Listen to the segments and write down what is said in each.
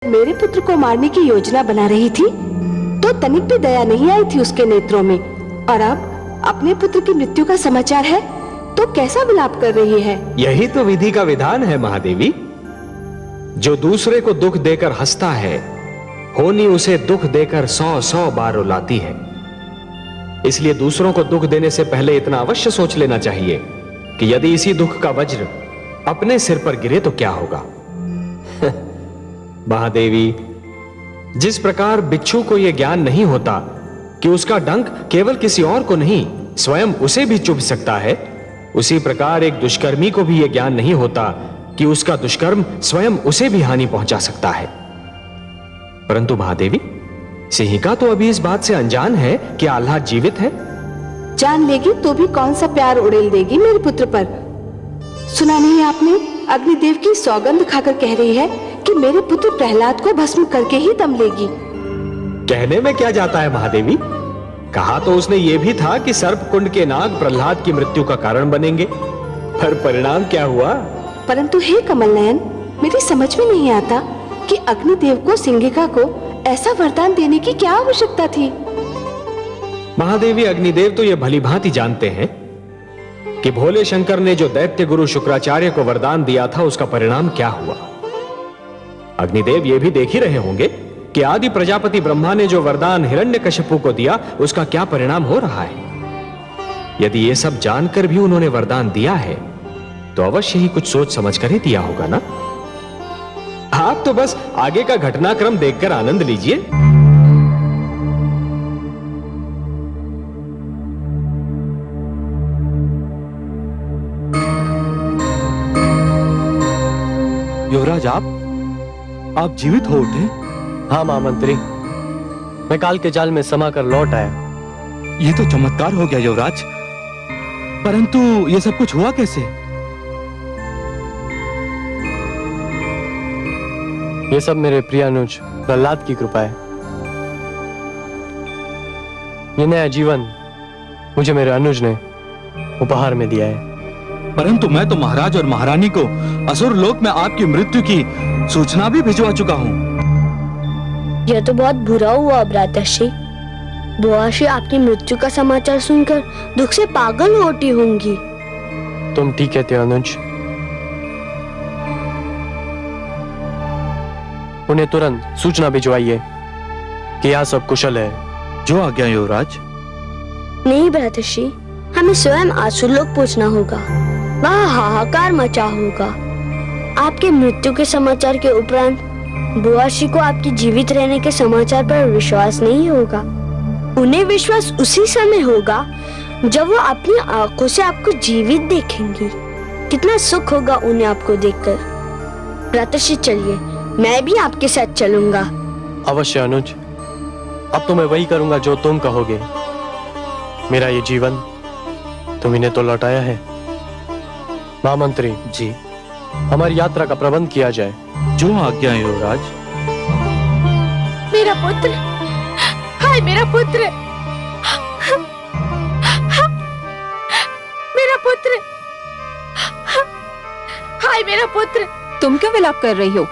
मेरे पुत्र को मारने की योजना बना रही थी तो तनिक भी दया नहीं आई थी उसके नेत्रों में, और अब अपने पुत्र की मृत्यु का समाचार है तो कैसा विलाप कर रही है। यही तो विधि का विधान है महादेवी। जो दूसरे को दुख देकर हंसता है, होनी उसे दुख देकर 100 बार रुलाती है। इसलिए दूसरों को दुख देने से पहले इतना अवश्य सोच लेना चाहिए कि यदि इसी दुख का वज्र अपने सिर पर गिरे तो क्या होगा। महादेवी, जिस प्रकार बिच्छू को यह ज्ञान नहीं होता कि उसका डंक केवल किसी और को नहीं स्वयं उसे भी चुभ सकता है, उसी प्रकार एक दुष्कर्मी को भी यह ज्ञान नहीं होता कि उसका दुष्कर्म स्वयं उसे भी हानि पहुंचा सकता है। परंतु महादेवी, सिंहिका तो अभी इस बात से अनजान है कि आह्लाद जीवित है। जान लेगी तो भी कौन सा प्यार उड़ेल देगी मेरे पुत्र पर। सुना नहीं आपने, अग्निदेव की सौगंध खाकर कह रही है कि मेरे पुत्र प्रहलाद को भस्म करके ही दम लेगी। कहने में क्या जाता है महादेवी, कहा तो उसने ये भी था कि सर्पकुंड के नाग प्रहलाद की मृत्यु का कारण बनेंगे, पर परिणाम क्या हुआ। परंतु हे कमल नयन, मेरी समझ में नहीं आता कि अग्निदेव को सिंहिका को ऐसा वरदान देने की क्या आवश्यकता थी। महादेवी, अग्निदेव तो ये भलीभांति जानते हैं कि भोले शंकर ने जो दैत्य गुरु शुक्राचार्य को वरदान दिया था उसका परिणाम क्या हुआ। अग्निदेव ये भी देख ही रहे होंगे कि आदि प्रजापति ब्रह्मा ने जो वरदान हिरण्यकशिपु को दिया उसका क्या परिणाम हो रहा है। यदि ये सब जानकर भी उन्होंने वरदान दिया है तो अवश्य ही कुछ सोच समझ कर ही दिया होगा ना। आप तो बस आगे का घटनाक्रम देखकर आनंद लीजिए। युवराज, आप जीवित हो उठे? हाँ महामंत्री, मैं काल के जाल में समा कर लौट आया। ये तो चमत्कार हो गया युवराज, परंतु ये सब कुछ हुआ कैसे? ये सब मेरे प्रियानुज प्रहलाद की कृपा है। ये नया जीवन मुझे मेरे अनुज ने उपहार में दिया है। परंतु मैं तो महाराज और महारानी को असुर लोक में आपकी मृत्यु की सूचना भी भिजवा चुका हूँ। यह तो बहुत बुरा हुआ भ्राताश्री। बुआश्री आपकी मृत्यु का समाचार सुनकर दुख से पागल हो उठी होंगी। तुम ठीक कहते हो अनुज। उन्हें तुरंत सूचना भिजवाइए कि यह सब कुशल है। जो आज्ञा युवराज। नहीं भ्राताश्री, हमें स्वयं आसुरलोक पूछना होगा। वहाँ हाहाकार मचा होगा। आपके मृत्यु के समाचार के उपरांत बुआश्री को आपके जीवित रहने के समाचार पर विश्वास नहीं होगा। उन्हें विश्वास उसी समय होगा जब वो अपनी आंखों से आपको जीवित देखेंगी। कितना सुख होगा उन्हें आपको देखकर। भ्राताश्री चलिए, मैं भी आपके साथ चलूंगा। अवश्य अनुज, अब तो मैं वही करूंगा जो तुम कहोगे। मेरा ये जीवन तुम इन्हें तो लौटाया है। महामंत्री जी, हमारी यात्रा का प्रबंध किया जाए। जो आज्ञा युवराज। मेरा पुत्र, हाय मेरा पुत्र, मेरा पुत्र, हाय मेरा पुत्र। तुम क्यों विलाप कर रही हो?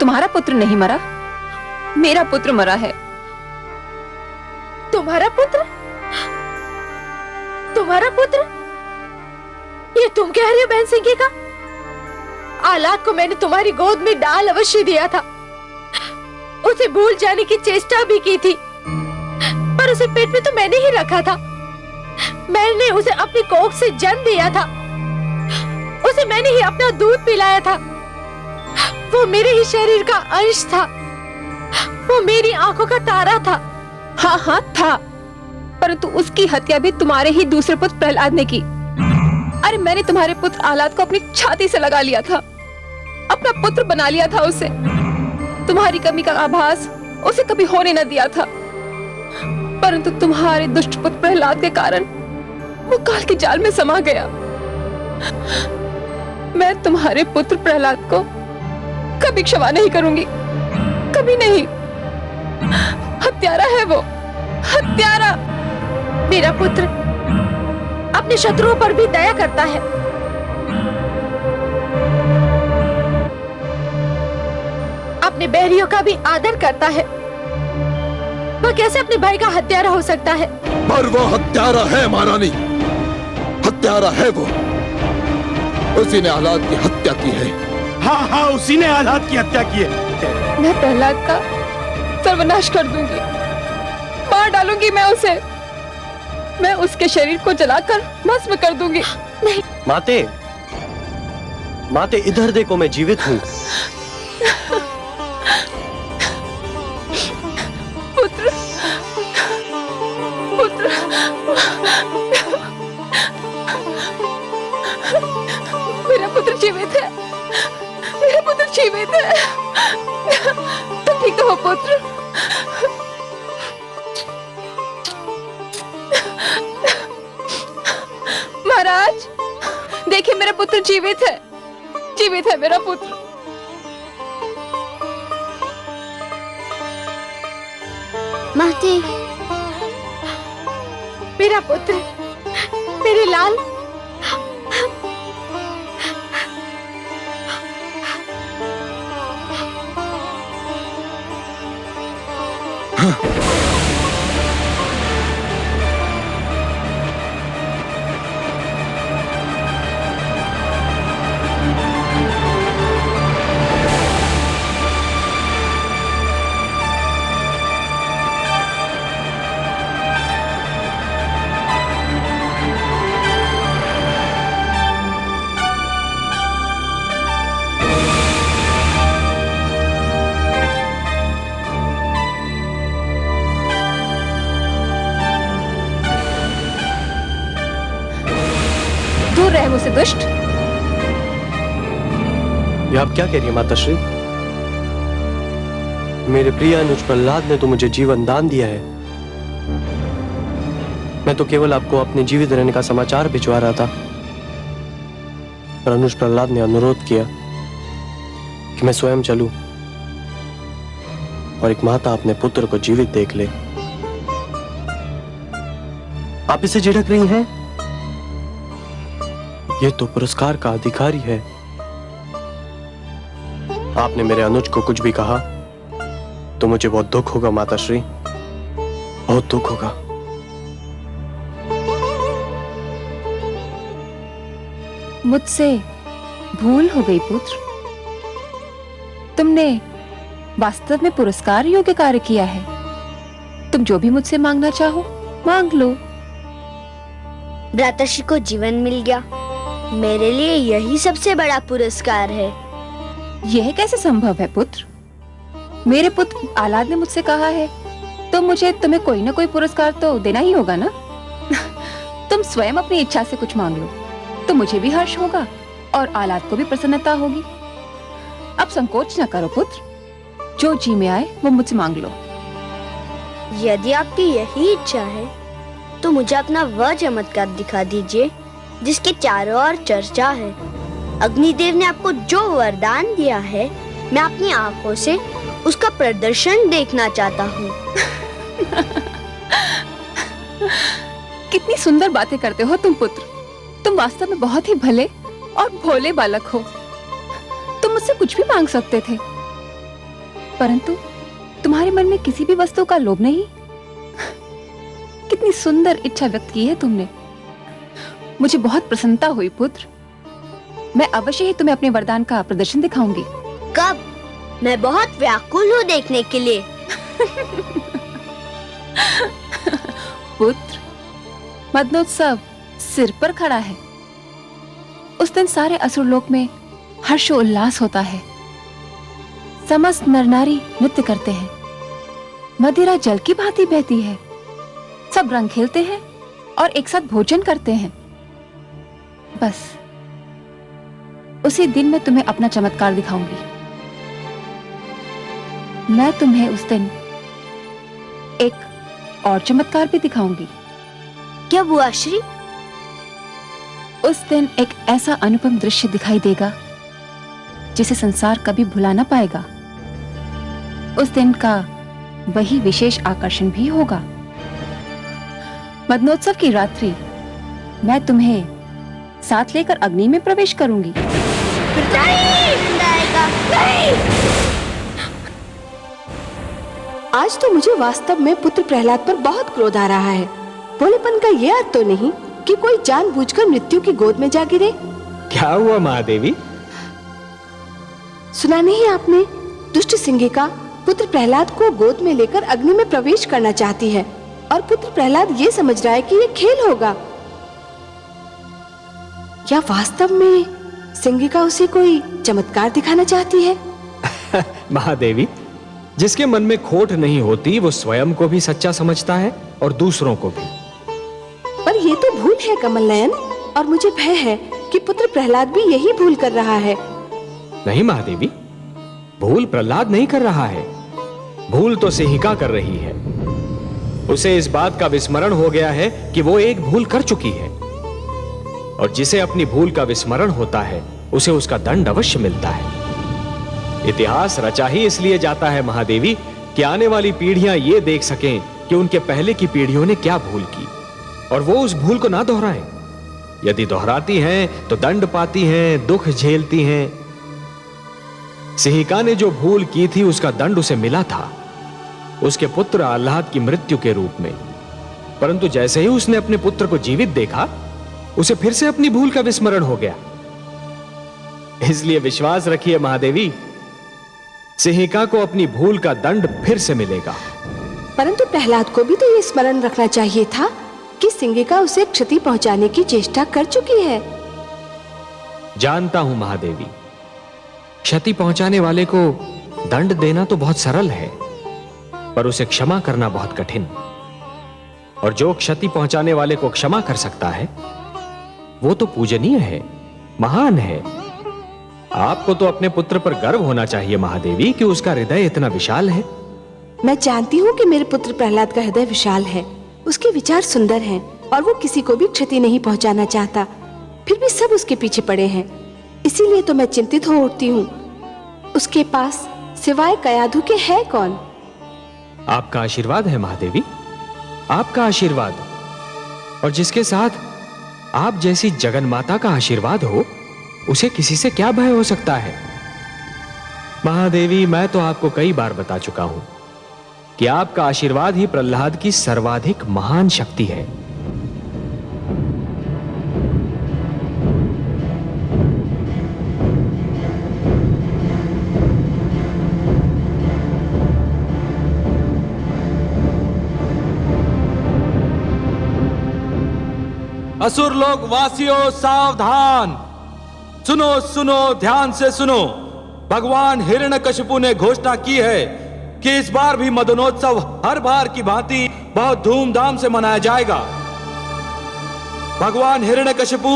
तुम्हारा पुत्र नहीं मरा, मेरा पुत्र मरा है। तुम्हारा पुत्र? तुम्हारा पुत्र? ये तुम कह रही हो बहन सिंहिका? आह्लाद को मैंने तुम्हारी गोद में डाल अवश्य दिया था। उसे भूल जाने की चेष्टा भी की थी, पर उसे पेट में तो मैंने ही रखा था। मैंने उसे अपनी कोख से जन्म दिया था। उसे मैंने ही अपना दूध पिलाया था। वो मेरे ही शरीर का अंश था। वो मेरी आंखों का तारा था। हाँ हाँ था, परंतु उसकी हत्या भी तुम्हारे ही दूसरे पुत्र प्रहलाद ने की। अरे मैंने तुम्हारे पुत्र आह्लाद को अपनी छाती से लगा लिया था, अपना पुत्र बना लिया था उसे। तुम्हारी कमी का आभास उसे कभी होने न दिया था, परंतु तुम्हारे दुष्ट पुत्र प्रहलाद के कारण वो काल के जाल में समा गया। मैं तुम्हारे पुत्र प्रहलाद को कभी क्षमा नहीं करूंगी, कभी नहीं। हत्यारा है वो, हत्यारा। मेरा पुत्र अपने शत्रुओं पर भी दया करता है। अपने बैरियों का भी आदर करता है, वह कैसे अपने भाई का हत्यारा हो सकता है? पर वो हत्यारा है महारानी, हत्यारा है वो। उसी ने आह्लाद की हत्या की है। हाँ हाँ, उसी ने आह्लाद की हत्या की है। मैं प्रहलाद का सर्वनाश कर दूंगी, मार डालूंगी मैं उसे। मैं उसके शरीर को जलाकर भस्म कर दूंगी। नहीं माते, माते इधर देखो, मैं जीवित हूँ। पुत्र, पुत्र, मेरा पुत्र जीवित है, मेरा पुत्र जीवित है। तुम ठीक तो हो पुत्र? महाराज देखिए, मेरा पुत्र जीवित है, जीवित है मेरा पुत्र। माते, मेरा पुत्र, मेरे लाल। दूर रहे मुझसे दुष्ट। ये आप क्या कह रही है माताश्री? मेरे प्रिय अनुज प्रहलाद ने तो मुझे जीवन दान दिया है। मैं तो केवल आपको अपने जीवित रहने का समाचार भिजवा रहा था, पर अनुज प्रहलाद ने अनुरोध किया कि मैं स्वयं चलूं और एक माता अपने पुत्र को जीवित देख ले। आप इसे झिड़क रही हैं? ये तो पुरस्कार का अधिकारी है। आपने मेरे अनुज को कुछ भी कहा तो मुझे बहुत दुख होगा माताश्री, बहुत दुख होगा। मुझसे भूल हो गई पुत्र। तुमने वास्तव में पुरस्कार योग्य कार्य किया है। तुम जो भी मुझसे मांगना चाहो मांग लो। भ्राताश्री को जीवन मिल गया, मेरे लिए यही सबसे बड़ा पुरस्कार है। यह कैसे संभव है पुत्र? मेरे पुत्र आह्लाद ने मुझसे कहा है तो मुझे तुम्हें कोई ना कोई पुरस्कार तो देना ही होगा ना। तुम स्वयं अपनी इच्छा से कुछ मांग लो तो मुझे भी हर्ष होगा और आह्लाद को भी प्रसन्नता होगी। अब संकोच न करो पुत्र, जो जी में आए वो मुझसे मांग लो। यदि आपकी यही इच्छा है तो मुझे अपना वह चमत्कार दिखा दीजिए जिसके चारों ओर चर्चा है। अग्निदेव ने आपको जो वरदान दिया है, मैं अपनी आंखों से उसका प्रदर्शन देखना चाहता हूँ। कितनी सुंदर बातें करते हो तुम पुत्र। तुम वास्तव में बहुत ही भले और भोले बालक हो। तुम मुझसे कुछ भी मांग सकते थे, परंतु तुम्हारे मन में किसी भी वस्तु का लोभ नहीं। कितनी सुंदर इच्छा व्यक्त की है तुमने। मुझे बहुत प्रसन्नता हुई पुत्र। मैं अवश्य ही तुम्हें अपने वरदान का प्रदर्शन दिखाऊंगी। कब? मैं बहुत व्याकुल हूँ देखने के लिए। पुत्र, मदनोत्सव सिर पर खड़ा है। उस दिन सारे असुर लोक में हर्षोल्लास होता है। समस्त नर नारी नृत्य करते हैं, मदिरा जल की भांति बहती है, सब रंग खेलते हैं और एक साथ भोजन करते हैं। बस उसी दिन मैं तुम्हें अपना चमत्कार दिखाऊंगी। मैं तुम्हें उस दिन एक और चमत्कार भी दिखाऊंगी। क्या बुआ श्री? उस दिन एक ऐसा अनुपम दृश्य दिखाई देगा जिसे संसार कभी भुला ना पाएगा। उस दिन का वही विशेष आकर्षण भी होगा। मदनोत्सव की रात्रि मैं तुम्हें साथ लेकर अग्नि में प्रवेश करूंगी। नहीं! आज तो मुझे वास्तव में पुत्र प्रहलाद पर बहुत क्रोध आ रहा है। भोलेपन का ये अर्थ तो नहीं कि कोई जानबूझकर मृत्यु की गोद में जा गिरे। क्या हुआ महादेवी? सुना नहीं आपने? दुष्ट सिंहिका पुत्र प्रहलाद को गोद में लेकर अग्नि में प्रवेश करना चाहती है और पुत्र प्रहलाद ये समझ रहा है कि ये खेल होगा। या वास्तव में सिंहिका उसे कोई चमत्कार दिखाना चाहती है? महादेवी, जिसके मन में खोट नहीं होती वो स्वयं को भी सच्चा समझता है और दूसरों को भी। पर ये तो भूल है कमल नयन, और मुझे भय है कि पुत्र प्रहलाद भी यही भूल कर रहा है। नहीं महादेवी, भूल प्रहलाद नहीं कर रहा है, भूल तो सिंहिका कर रही है। उसे इस बात का विस्मरण हो गया है कि वो एक भूल कर चुकी है, और जिसे अपनी भूल का विस्मरण होता है उसे उसका दंड अवश्य मिलता है। इतिहास रचा ही इसलिए जाता है महादेवी कि आने वाली पीढ़ियां ये देख सकें कि उनके पहले की पीढ़ियों ने क्या भूल की और वो उस भूल को ना दोहराएं। यदि दोहराती हैं तो दंड पाती हैं, दुख झेलती हैं। सिंहिका ने जो भूल की थी उसका दंड उसे मिला था, उसके पुत्र आह्लाद की मृत्यु के रूप में। परंतु जैसे ही उसने अपने पुत्र को जीवित देखा, उसे फिर से अपनी भूल का विस्मरण हो गया। इसलिए विश्वास रखिए महादेवी, सिंहिका को अपनी भूल का दंड फिर से मिलेगा। परंतु प्रहलाद को भी तो ये स्मरण रखना चाहिए था कि सिंहिका उसे क्षति पहुंचाने की चेष्टा कर चुकी है। जानता हूं महादेवी, क्षति पहुंचाने वाले को दंड देना तो बहुत सरल है, पर उसे क्षमा करना बहुत कठिन। और जो क्षति पहुंचाने वाले को क्षमा कर सकता है वो तो पूजनीय है, महान है। आपको तो अपने पुत्र पर गर्व होना चाहिए महादेवी कि उसका हृदय इतना विशाल है। मैं जानती हूँ कि मेरे पुत्र प्रहलाद का हृदय विशाल है, उसके विचार सुंदर हैं और वो किसी को भी क्षति नहीं पहुंचाना चाहता। फिर भी सब उसके पीछे पड़े हैं, इसीलिए तो मैं चिंतित हो उठती हूँ। उसके पास सिवाय कयाधु के है कौन? आपका आशीर्वाद है महादेवी, आपका आशीर्वाद। और जिसके साथ आप जैसी जगन माता का आशीर्वाद हो, उसे किसी से क्या भय हो सकता है? महादेवी, मैं तो आपको कई बार बता चुका हूं कि आपका आशीर्वाद ही प्रहलाद की सर्वाधिक महान शक्ति है। असुर लोक वासियों सावधान, सुनो सुनो, ध्यान से सुनो। भगवान हिरण्यकशिपु ने घोषणा की है कि इस बार भी मदनोत्सव हर बार की भांति बहुत धूमधाम से मनाया जाएगा। भगवान हिरण्यकशिपु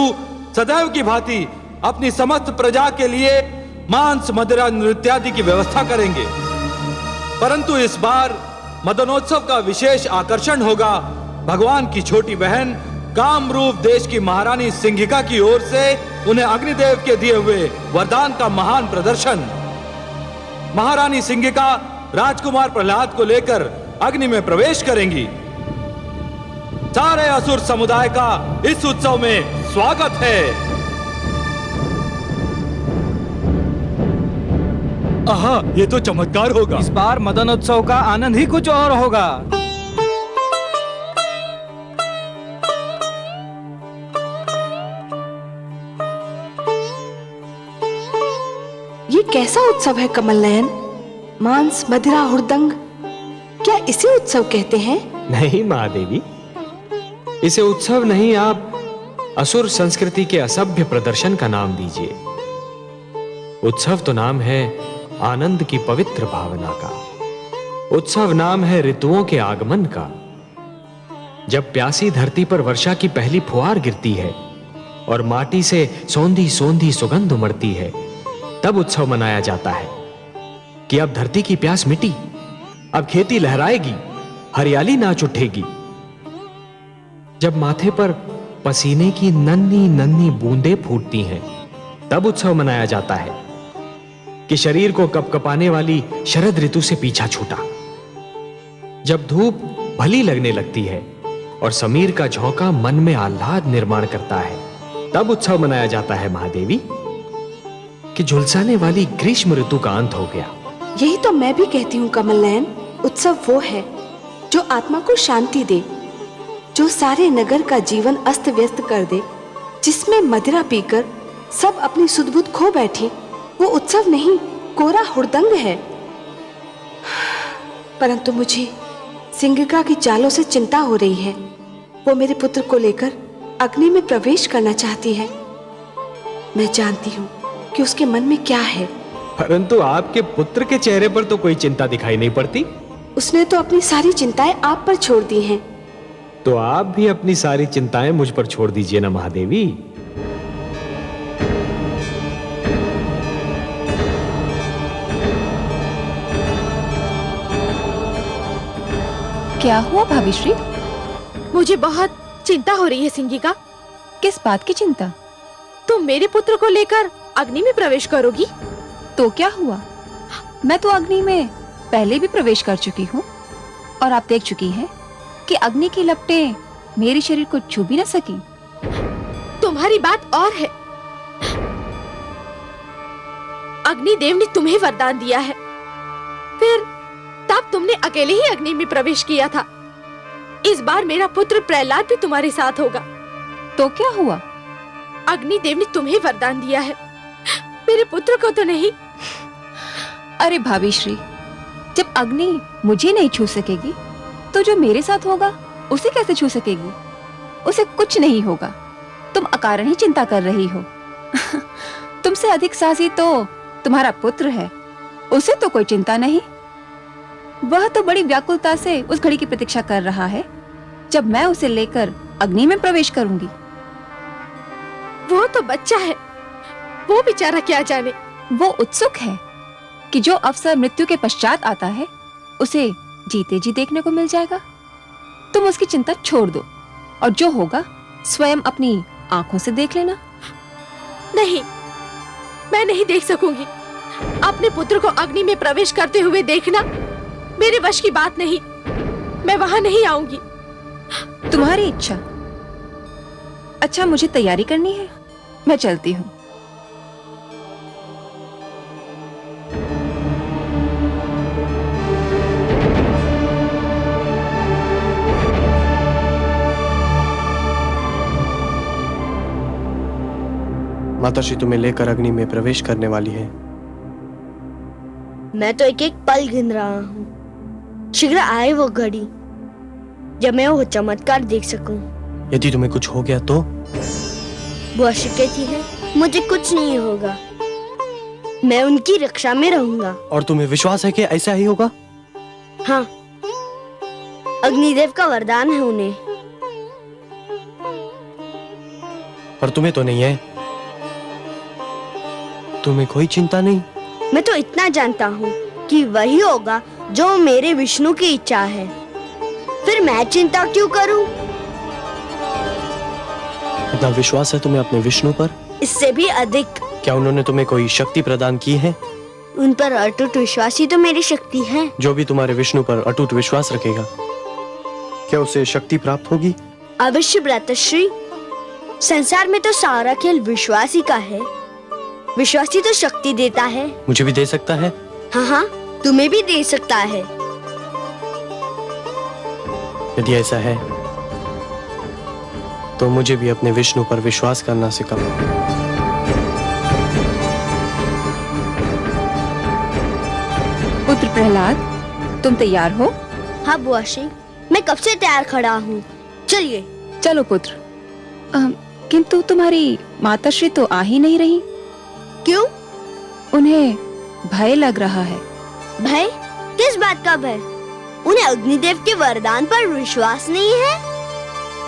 सदैव की भांति अपनी समस्त प्रजा के लिए मांस, मदिरा, नृत्यादि की व्यवस्था करेंगे। परंतु इस बार मदनोत्सव का विशेष आकर्षण होगा भगवान की छोटी बहन कामरूप देश की महारानी सिंहिका की ओर से उन्हें अग्निदेव के दिए हुए वरदान का महान प्रदर्शन। महारानी सिंहिका राजकुमार प्रहलाद को लेकर अग्नि में प्रवेश करेंगी। सारे असुर समुदाय का इस उत्सव में स्वागत है। आहा, ये तो चमत्कार होगा। इस बार मदनोत्सव का आनंद ही कुछ और होगा। ये कैसा उत्सव है कमल नयन? मांस, मदिरा, हुड़दंग, क्या इसे उत्सव कहते हैं? नहीं महादेवी, इसे उत्सव नहीं, आप असुर संस्कृति के असभ्य प्रदर्शन का नाम दीजिए। उत्सव तो नाम है आनंद की पवित्र भावना का। उत्सव नाम है ऋतुओं के आगमन का। जब प्यासी धरती पर वर्षा की पहली फुहार गिरती है और माटी से सौंधी सौंधी सुगंध उमड़ती है, तब उत्सव मनाया जाता है कि अब धरती की प्यास मिटी, अब खेती लहराएगी, हरियाली नाच उठेगी। जब माथे पर पसीने की नन्ही नन्ही बूंदें फूटती हैं, तब उत्सव मनाया जाता है कि शरीर को कपकपाने वाली शरद ऋतु से पीछा छूटा। जब धूप भली लगने लगती है और समीर का झोंका मन में आह्लाद निर्माण करता है, तब उत्सव मनाया जाता है महादेवी कि झुलसाने वाली ग्रीष्म ऋतु का अंत हो गया। यही तो मैं भी कहती हूँ कमल नयन उत्सव वो है जो आत्मा को शांति दे, जो सारे नगर का जीवन अस्त व्यस्त कर दे, जिसमें मदिरा पीकर सब अपनी सुध बुध खो बैठे। वो उत्सव नहीं, कोरा हुड़दंग है। परंतु मुझे सिंगिका की चालों से चिंता हो रही है। वो मेरे पुत्र को लेकर अग्नि में प्रवेश करना चाहती है। मैं जानती हूँ कि उसके मन में क्या है। परंतु आपके पुत्र के चेहरे पर तो कोई चिंता दिखाई नहीं पड़ती। उसने तो अपनी सारी चिंताएं आप पर छोड़ दी हैं। तो आप भी अपनी सारी चिंताएं मुझ पर छोड़ दीजिए ना महादेवी। क्या हुआ भाभी श्री? मुझे बहुत चिंता हो रही है सिंगिका। किस बात की चिंता? तुम मेरे पुत्र को लेकर अग्नि में प्रवेश करोगी? तो क्या हुआ? मैं तो अग्नि में पहले भी प्रवेश कर चुकी हूँ और आप देख चुकी हैं कि अग्नि की लपटें मेरे शरीर को छू भी न सकी। तुम्हारी बात और है। अग्निदेव ने तुम्हें वरदान दिया है, फिर तब तुमने अकेले ही अग्नि में प्रवेश किया था। इस बार मेरा पुत्र प्रहलाद भी तुम्हारे साथ होगा। तो क्या हुआ? अग्निदेव ने तुम्हें वरदान दिया है, मेरे पुत्र को तो नहीं। अरे भाभी श्री, जब अग्नि मुझे नहीं छू सकेगी तो जो मेरे साथ होगा उसे कैसे छू सकेगी? उसे कुछ नहीं होगा। तुम अकारण ही चिंता कर रही हो। तुमसे अधिक साहसी तो तुम्हारा पुत्र है, उसे तो कोई चिंता नहीं। वह तो बड़ी व्याकुलता से उस घड़ी की प्रतीक्षा कर रहा है जब मैं उसे लेकर अग्नि में प्रवेश करूंगी। वो तो बच्चा है, वो बेचारा क्या जाने। वो उत्सुक है कि जो अवसर मृत्यु के पश्चात आता है उसे जीते जी देखने को मिल जाएगा। तुम उसकी चिंता छोड़ दो और जो होगा स्वयं अपनी आंखों से देख लेना। नहीं, मैं नहीं देख सकूंगी। अपने पुत्र को अग्नि में प्रवेश करते हुए देखना मेरे वश की बात नहीं। मैं वहां नहीं आऊंगी। तुम्हारी इच्छा। अच्छा, मुझे तैयारी करनी है, मैं चलती हूँ। माताश्री तुम्हें लेकर अग्नि में प्रवेश करने वाली है। मैं तो एक एक पल गिन रहा हूँ। शीघ्र आए वो घड़ी जब मैं वो चमत्कार देख सकूं। यदि तुम्हें कुछ हो गया तो? बुआ कहती है मुझे कुछ नहीं होगा, मैं उनकी रक्षा में रहूंगा। और तुम्हें विश्वास है कि ऐसा ही होगा? हाँ, अग्निदेव का वरदान है उन्हें। पर तुम्हें तो नहीं है। तुम्हें कोई चिंता नहीं? मैं तो इतना जानता हूँ कि वही होगा जो मेरे विष्णु की इच्छा है। फिर मैं चिंता क्यों करूं? इतना विश्वास है तुम्हें अपने विष्णु पर? इससे भी अधिक। क्या उन्होंने तुम्हें कोई शक्ति प्रदान की है? उन पर अटूट विश्वास ही तो मेरी शक्ति है। जो भी तुम्हारे विष्णु पर अटूट विश्वास रखेगा, क्या उसे शक्ति प्राप्त होगी? अवश्य भ्रातृश्री। संसार में तो सारा खेल विश्वास ही का है। विश्वास ही तो शक्ति देता है। मुझे भी दे सकता है? हाँ हाँ, तुम्हें भी दे सकता है। यदि ऐसा है तो मुझे भी अपने विष्णु पर विश्वास करना सिखाओ। पुत्र प्रहलाद, तुम तैयार हो? हाँ बुआश्री, मैं कब से तैयार खड़ा हूँ। चलिए। चलो पुत्र। किंतु तुम्हारी माताश्री तो आ ही नहीं रही। क्यों? उन्हें भय लग रहा है। भय? किस बात का भय? उन्हें अग्निदेव के वरदान पर विश्वास नहीं है?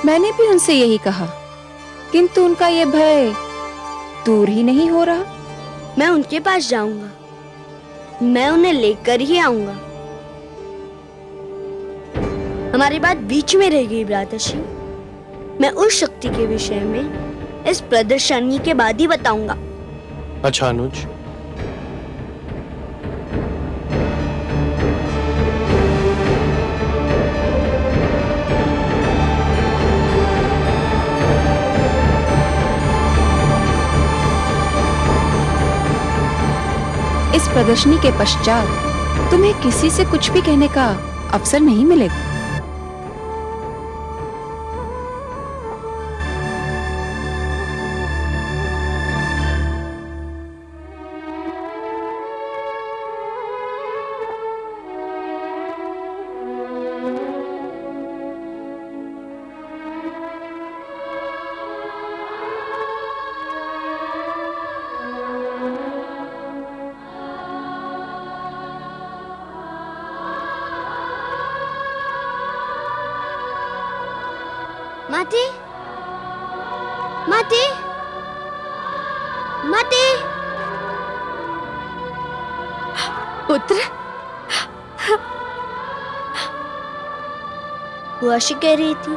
मैंने भी उनसे यही कहा, किंतु उनका ये भय दूर ही नहीं हो रहा। मैं उनके पास जाऊंगा, मैं उन्हें लेकर ही आऊंगा। हमारी बात बीच में रह गई भ्रातृश्री। मैं उस शक्ति के विषय में इस प्रदर्शनी के बाद ही बताऊंगा। अच्छा अनुज, इस प्रदर्शनी के पश्चात तुम्हें किसी से कुछ भी कहने का अवसर नहीं मिलेगा। माते, माते, माते। पुत्र, बुआशी कह रही थी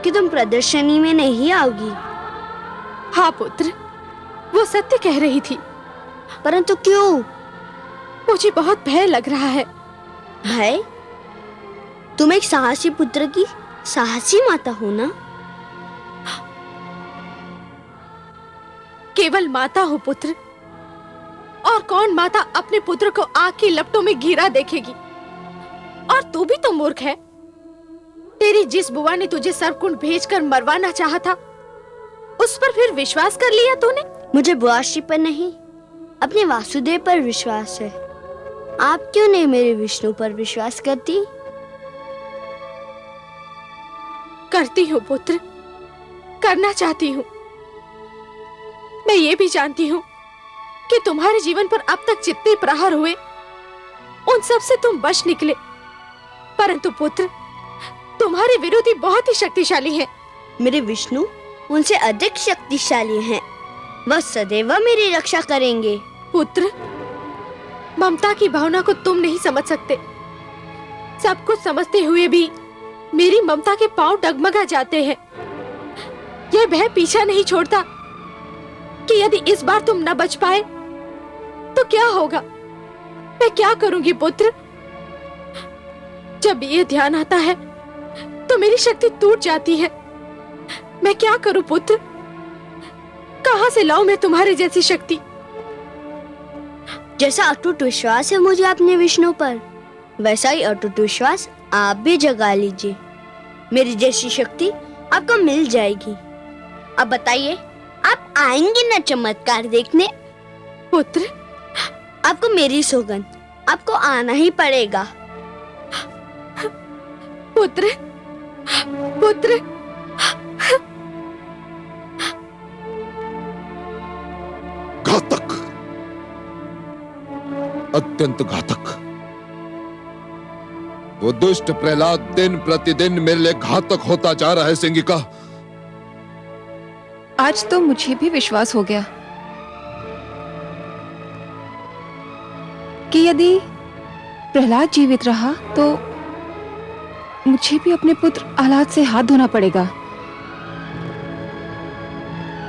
कि तुम प्रदर्शनी में नहीं आओगी। हाँ पुत्र, वो सत्य कह रही थी। परंतु क्यों? मुझे बहुत भय लग रहा है। भय? तुम एक साहसी पुत्र की साहसी माता हो ना? केवल माता हो पुत्र, और कौन माता अपने पुत्र को आग की लपटों में घिरा देखेगी? और तू भी तो मूर्ख है। तेरी जिस बुआ ने तुझे सर्पकुंड भेजकर मरवाना चाहा था, उस पर फिर विश्वास कर लिया तूने? मुझे बुआशी पर नहीं, अपने वासुदेव पर विश्वास है। आप क्यों नहीं मेरे विष्णु पर विश्वास करती? करती हूँ पुत्र, करना चाहती हूँ। मैं ये भी जानती हूँ कि तुम्हारे जीवन पर अब तक जितने प्रहार हुए, उन सब से तुम बच निकले। परंतु पुत्र, तुम्हारे विरोधी बहुत ही शक्तिशाली हैं। मेरे विष्णु उनसे अधिक शक्तिशाली हैं। वह सदैव मेरी रक्षा करेंगे। पुत्र, ममता की भावना को तुम नहीं समझ सकते। सब कुछ समझते हुए भी मेरी ममता के पांव डगमगा जाते हैं। यह भय पीछा नहीं छोड़ता कि यदि इस बार तुम न बच पाए तो क्या होगा। मैं क्या करूंगी पुत्र? जब ये ध्यान आता है तो मेरी शक्ति टूट जाती है। मैं क्या करूं पुत्र? कहां से लाऊं मैं तुम्हारे जैसी शक्ति? जैसा अटूट विश्वास है मुझे अपने विष्णु पर, वैसा ही अटूट विश्वास आप भी जगा लीजिए। मेरी जैसी शक्ति आपको मिल जाएगी। अब बताइए, आप आएंगे ना चमत्कार देखने? पुत्र, आपको मेरी सौगंध, आपको आना ही पड़ेगा। पुत्र, पुत्र। घातक, अत्यंत घातक। वो दुष्ट प्रहलाद दिन प्रतिदिन मेरे लिए घातक होता जा रहा है सिंगिका। आज तो मुझे भी विश्वास हो गया कि यदि प्रहलाद जीवित रहा तो मुझे भी अपने पुत्र आह्लाद से हाथ धोना पड़ेगा।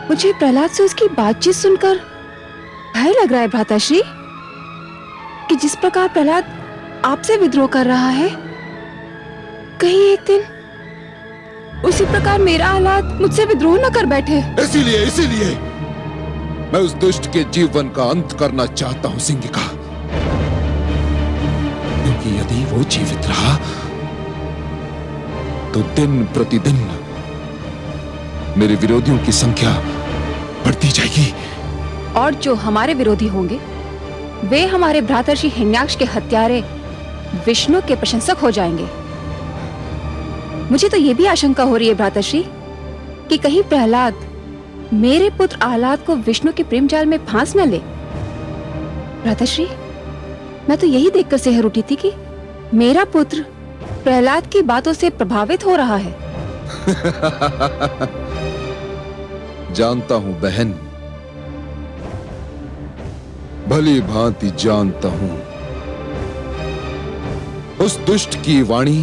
मुझे प्रहलाद से उसकी बातचीत सुनकर भय लग रहा है भ्राताश्री, कि जिस प्रकार प्रहलाद आपसे विद्रोह कर रहा है, कहीं एक दिन उसी प्रकार मेरा आह्लाद मुझसे विद्रोह न कर बैठे। इसीलिए मैं उस दुष्ट के जीवन का अंत करना चाहता हूं सिंगिका, क्योंकि यदि वो जीवित रहा तो दिन प्रतिदिन मेरे विरोधियों की संख्या बढ़ती जाएगी। और जो हमारे विरोधी होंगे वे हमारे भ्रातर्षि हिरण्याक्ष के हत्यारे विष्णु के प्रशंसक हो जाएंगे। मुझे तो यह भी आशंका हो रही है भ्रातर्षि कि कहीं प्रहलाद मेरे पुत्र आह्लाद को विष्णु के प्रेम जाल में फांस न ले। भ्रातर्षि, मैं तो यही देखकर सहर उठी थी कि मेरा पुत्र प्रहलाद की बातों से प्रभावित हो रहा है। जानता हूं बहन, भली भांति जानता हूं। उस दुष्ट की वाणी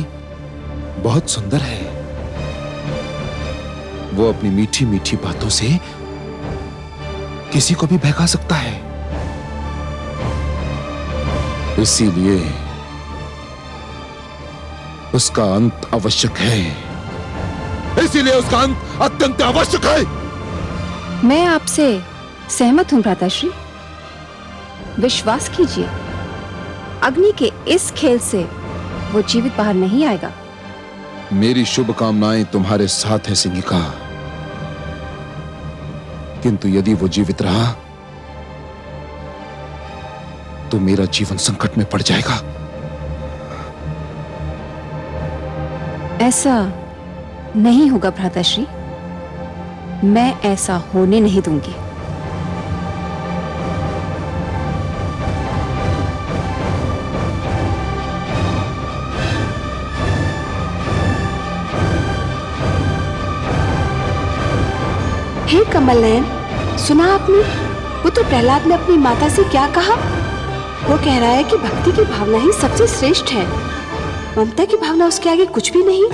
बहुत सुंदर है। वो अपनी मीठी मीठी बातों से किसी को भी बहका सकता है। इसीलिए उसका अंत आवश्यक है। इसीलिए उसका अंत अत्यंत आवश्यक है। मैं आपसे सहमत हूं भ्राताश्री। विश्वास कीजिए, अग्नि के इस खेल से वो जीवित बाहर नहीं आएगा। मेरी शुभकामनाएं तुम्हारे साथ है सिंगिका, किंतु यदि वो जीवित रहा तो मेरा जीवन संकट में पड़ जाएगा। ऐसा नहीं होगा भ्राताश्री, मैं ऐसा होने नहीं दूंगी। हे कमल नयन, सुना आपने? वो तो प्रहलाद ने अपनी माता से क्या कहा? वो कह रहा है कि भक्ति की भावना ही सबसे श्रेष्ठ है, ममता की भावना उसके आगे कुछ भी नहीं।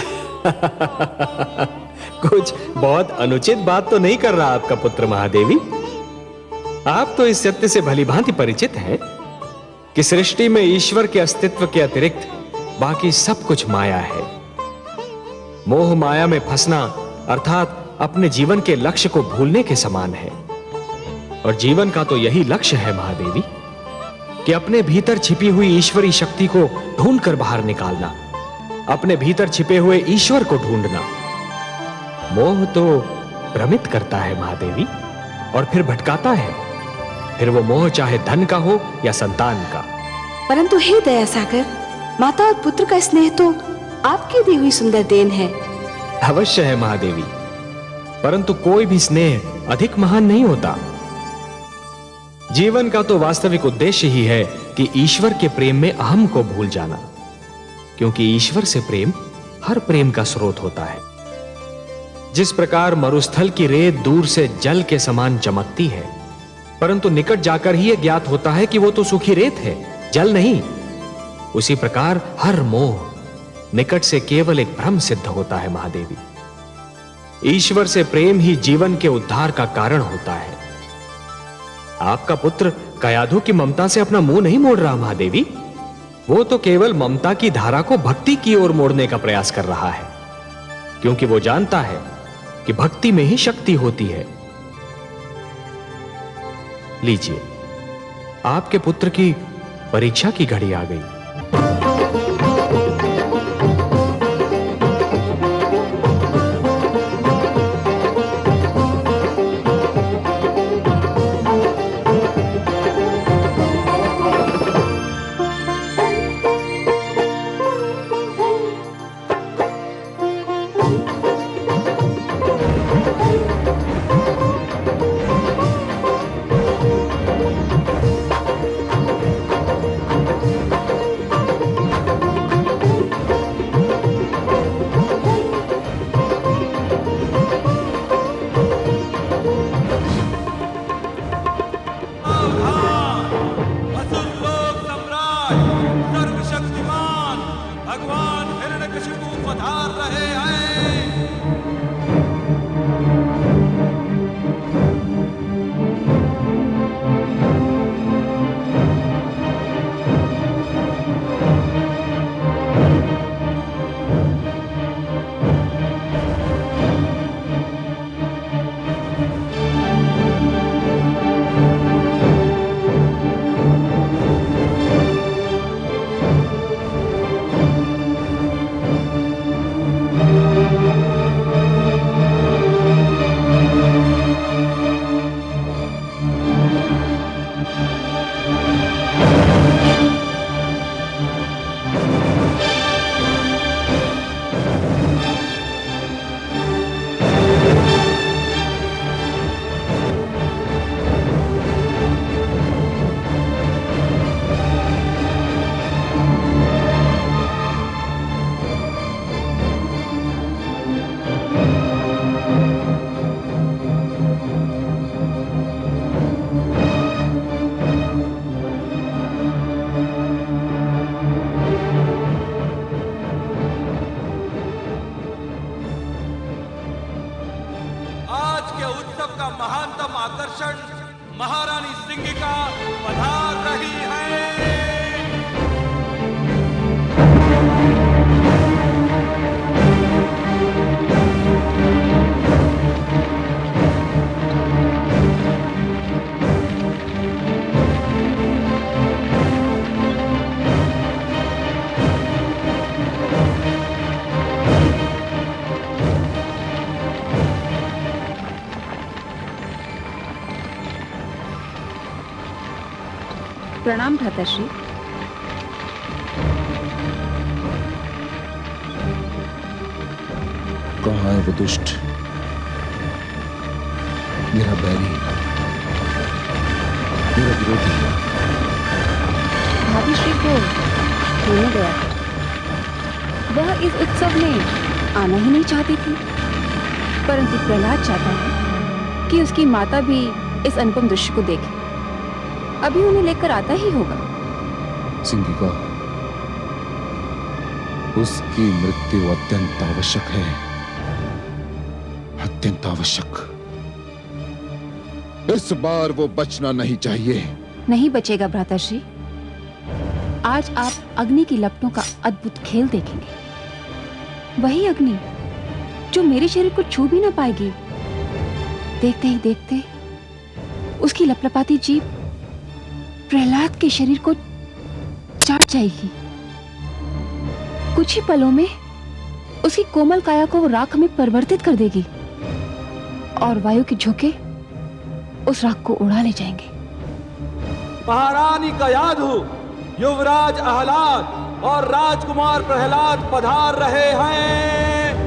कुछ बहुत अनुचित बात तो नहीं कर रहा आपका पुत्र महादेवी। आप तो इस सत्य से भलीभांति परिचित हैं कि सृष्टि में ईश्वर के अस्तित्व के अतिरिक्त बाकी सब कुछ माया है। मोह माया में फंसना अर्थात अपने जीवन के लक्ष्य को भूलने के समान है। और जीवन का तो यही लक्ष्य है महादेवी कि अपने भीतर छिपी हुई ईश्वरी शक्ति को ढूंढकर बाहर निकालना, अपने भीतर छिपे हुए ईश्वर को ढूंढना। मोह तो भ्रमित करता है महादेवी और फिर भटकाता है, फिर वो मोह चाहे धन का हो या संतान का। परंतु हे दया सागर, माता और पुत्र का स्नेह तो आपकी दी हुई सुंदर देन है। अवश्य है महादेवी, परंतु कोई भी स्नेह अधिक महान नहीं होता। जीवन का तो वास्तविक उद्देश्य ही है कि ईश्वर के प्रेम में अहम को भूल जाना, क्योंकि ईश्वर से प्रेम हर प्रेम का स्रोत होता है। जिस प्रकार मरुस्थल की रेत दूर से जल के समान चमकती है, परंतु निकट जाकर ही यह ज्ञात होता है कि वो तो सूखी रेत है, जल नहीं, उसी प्रकार हर मोह निकट से केवल एक भ्रम सिद्ध होता है महादेवी। ईश्वर से प्रेम ही जीवन के उद्धार का कारण होता है। आपका पुत्र कयाधु की ममता से अपना मुंह नहीं मोड़ रहा महादेवी, वो तो केवल ममता की धारा को भक्ति की ओर मोड़ने का प्रयास कर रहा है, क्योंकि वो जानता है कि भक्ति में ही शक्ति होती है। लीजिए, आपके पुत्र की परीक्षा की घड़ी आ गई। महानतम आकर्षण महारानी सिंगिका पधार रही है। प्रणाम भ्राताश्री। कहाँ है वो दुष्ट, मेरा बैरी, मेरा विरोधी? भाभी श्री को होने गया। वह इस उत्सव में आना ही नहीं चाहती थी, परंतु प्रहलाद चाहता है कि उसकी माता भी इस अनुपम दृश्य को देखे। अभी उन्हें लेकर आता ही होगा। सिंगिका, उसकी मृत्यु अत्यंत आवश्यक है, अत्यंत आवश्यक। इस बार वो बचना नहीं चाहिए। नहीं बचेगा भ्राताश्री। आज आप अग्नि की लपटों का अद्भुत खेल देखेंगे। वही अग्नि जो मेरे शरीर को छू भी ना पाएगी। देखते ही देखते उसकी लपलपाती जीभ प्रहलाद के शरीर को चाट जाएगी। कुछ ही पलों में उसकी कोमल काया को राख में परिवर्तित कर देगी और वायु के झोंके उस राख को उड़ा ले जाएंगे। महारानी का याद हो, युवराज आह्लाद और राजकुमार प्रहलाद पधार रहे हैं।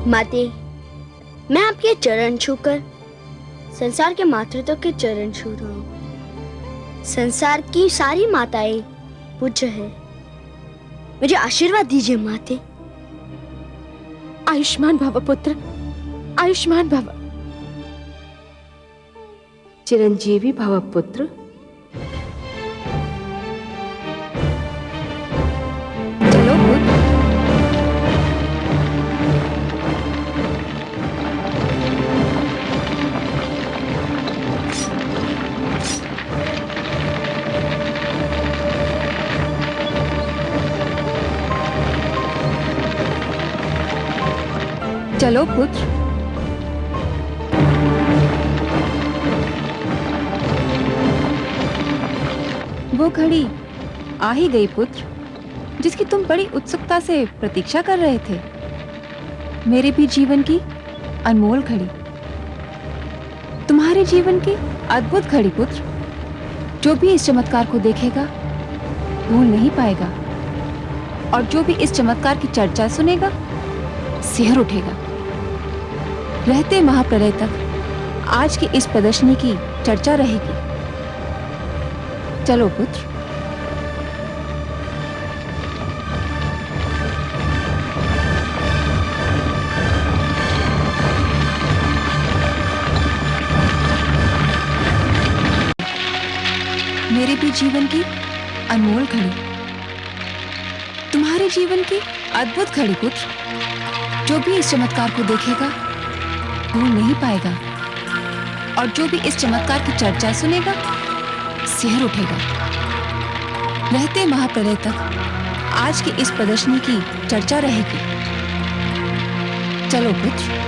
माते, मैं आपके चरण छूकर संसार के मातृत्व के चरण छू रहा हूँ। संसार की सारी माताएं पूज्य है। मुझे आशीर्वाद दीजिए माते। आयुष्मान भव पुत्र, आयुष्मान भव। चिरंजीवी भव पुत्र। चलो पुत्र। चलो पुत्र। वो घड़ी आ ही गई पुत्र, जिसकी तुम बड़ी उत्सुकता से प्रतीक्षा कर रहे थे। मेरे भी जीवन की अनमोल घड़ी, तुम्हारे जीवन की अद्भुत घड़ी पुत्र। जो भी इस चमत्कार को देखेगा भूल नहीं पाएगा, और जो भी इस चमत्कार की चर्चा सुनेगा सिहर उठेगा। रहते महाप्रलय तक आज की इस प्रदर्शनी की चर्चा रहेगी। चलो पुत्र। मेरे भी जीवन की अनमोल घड़ी, तुम्हारे जीवन की अद्भुत घड़ी पुत्र। जो भी इस चमत्कार को देखेगा भूल नहीं पाएगा, और जो भी इस चमत्कार की चर्चा सुनेगा सिहर उठेगा। रहते महाप्रलय तक आज की इस प्रदर्शनी की चर्चा रहेगी। चलो पुत्र।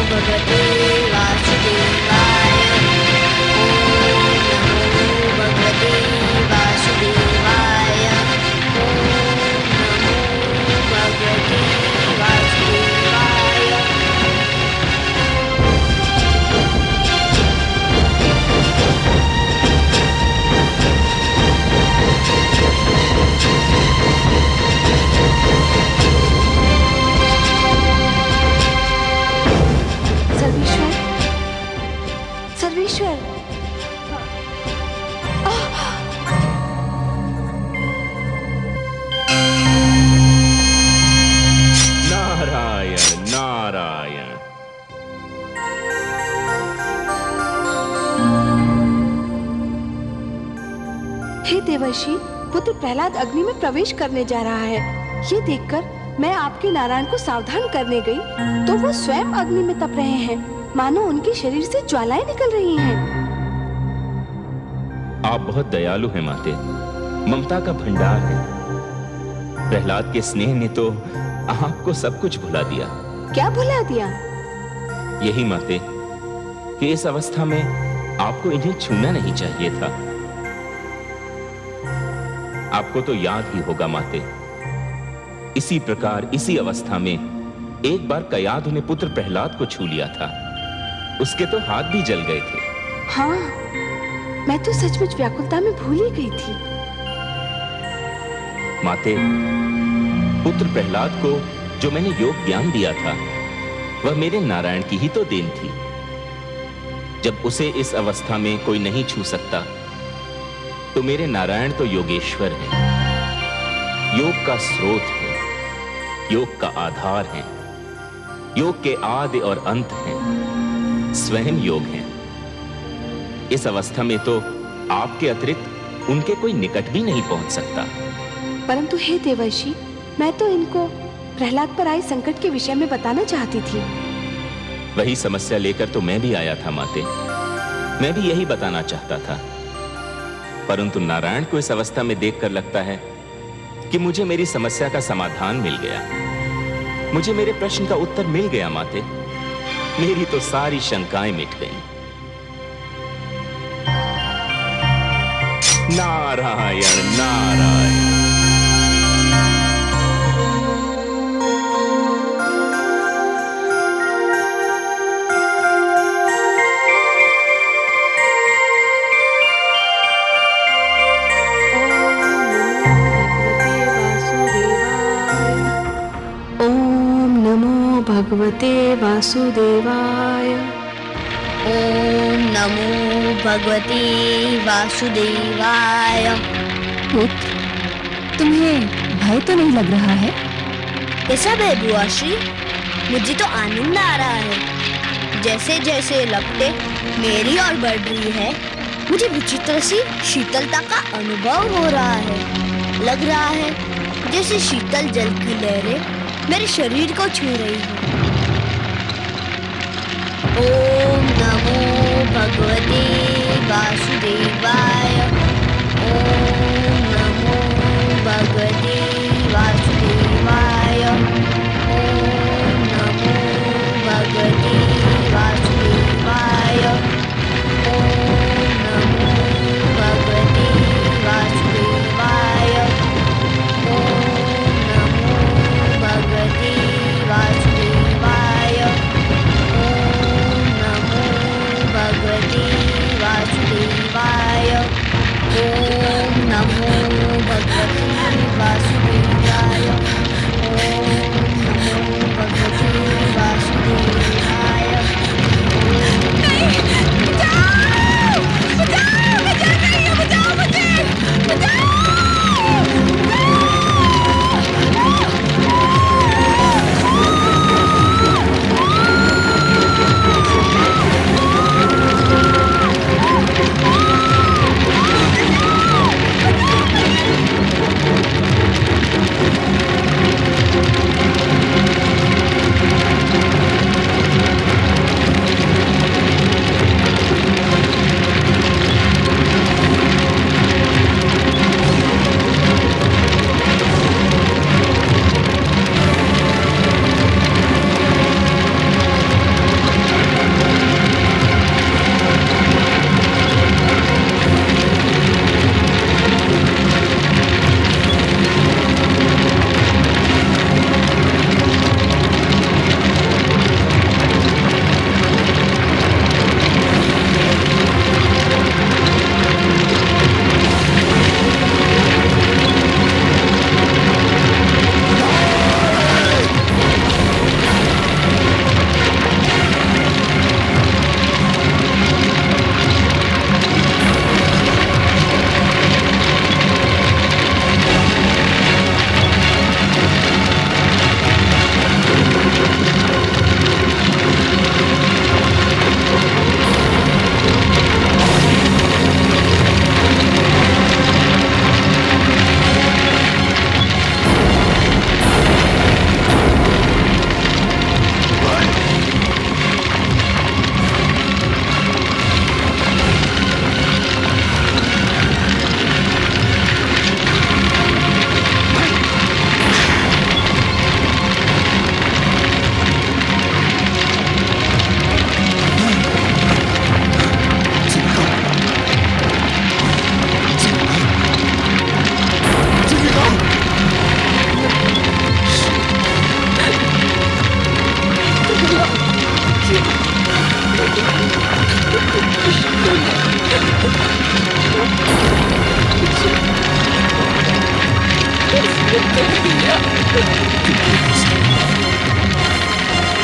भगवते वासुदेवाय। ओम नमो योगेश्वर। नारायण नारायण। हे देवर्षि, पुत्र प्रहलाद अग्नि में प्रवेश करने जा रहा है। ये देखकर मैं आपके नारायण को सावधान करने गई तो वो स्वयं अग्नि में तप रहे हैं, मानो उनके शरीर से ज्वालाएं निकल रही हैं। आप बहुत दयालु हैं माते, ममता का भंडार है। प्रहलाद के स्नेह ने तो आपको सब कुछ भुला दिया। क्या भुला दिया? यही माते कि इस अवस्था में आपको इन्हें छूना नहीं चाहिए था। आपको तो याद ही होगा माते, इसी प्रकार इसी अवस्था में एक बार कयाधु ने पुत्र प्रहलाद को छू लिया था। उसके तो हाथ भी जल गए थे। हाँ, मैं तो सचमुच व्याकुलता में भूल ही गई थी। माते, पुत्र प्रहलाद को जो मैंने योग ज्ञान दिया था वह मेरे नारायण की ही तो देन थी। जब उसे इस अवस्था में कोई नहीं छू सकता तो मेरे नारायण तो योगेश्वर हैं, योग का स्रोत है, योग का आधार है, योग के आदि और अंत हैं, स्वयं योग हैं। इस अवस्था में तो आपके अतिरिक्त उनके कोई निकट भी नहीं पहुंच सकता। परंतु हे देवर्षि, मैं तो इनको प्रहलाद पर आए संकट के विषय में बताना चाहती थी। वही समस्या लेकर तो मैं भी आया था माते। मैं भी यही बताना चाहता था, परंतु नारायण को इस अवस्था में देखकर लगता है कि मुझे मेरी समस्या का समाधान मिल गया, मुझे मेरे प्रश्न का उत्तर मिल गया माते। मेरी तो सारी शंकाएं मिट गईं। नारायण नारायण। भगवते वासुदेवाय। ओम नमो भगवते वासुदेवाय। पुत्र, तुम्हें भय तो नहीं लग रहा है? कैसा भय बुआ श्री? मुझे तो आनंद आ रहा है। जैसे जैसे लपटे मेरी ओर बढ़ रही है, मुझे विचित्र सी शीतलता का अनुभव हो रहा है। लग रहा है जैसे शीतल जल की लहरें मेरे शरीर को छू रही है। ओम नमो भगवते वासुदेवाय। ओम नमो भगवते वासुदेवाय। ओम नमो भगवते वासुदेवाय। ओम नमो भगवते वासुदेवाय। ओम नमो भगवते वासुदेवाय। ओम नमो भगवते वासुदेवाय।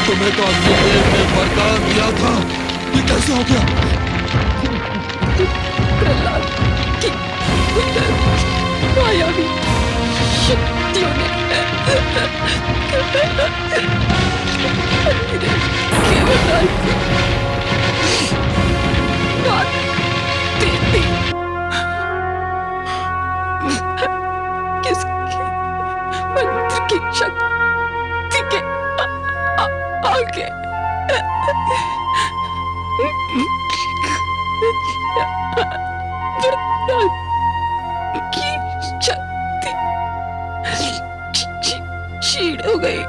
तुम्हें तो अग्निदेव ने वरदान दिया था, ये कैसे हो गया? प्रहलाद की मायावी शक्तियों ने अग्निदेव के वरदान को मात दे दी। किसके मंत्र की शक्ति के आगे वरदान की शक्ति क्षीण हो गई।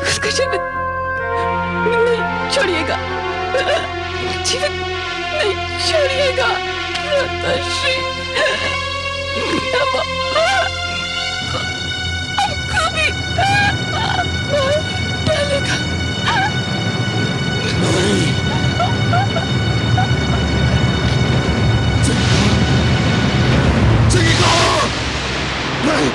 उसका जीवन नहीं छोड़िएगा, जीवन नहीं छोड़िएगा माताश्री। हमको भी मार डालेगा। नहीं, चिकिका! नहीं,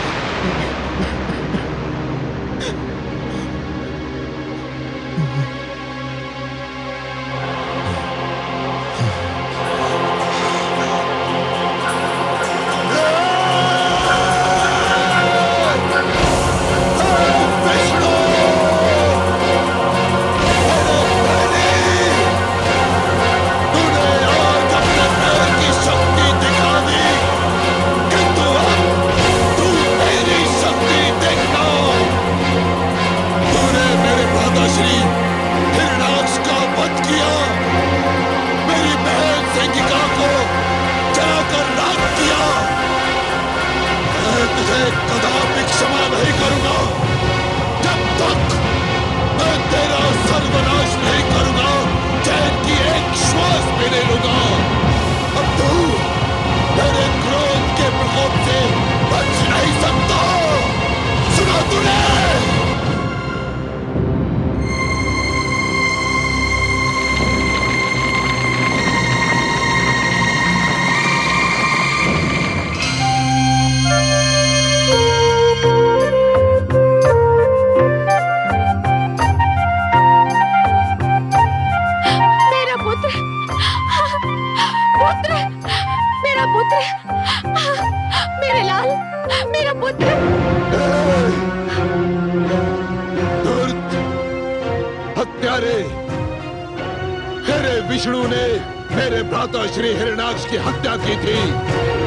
विष्णु ने मेरे भ्राता श्री हिरण्याक्ष की हत्या की थी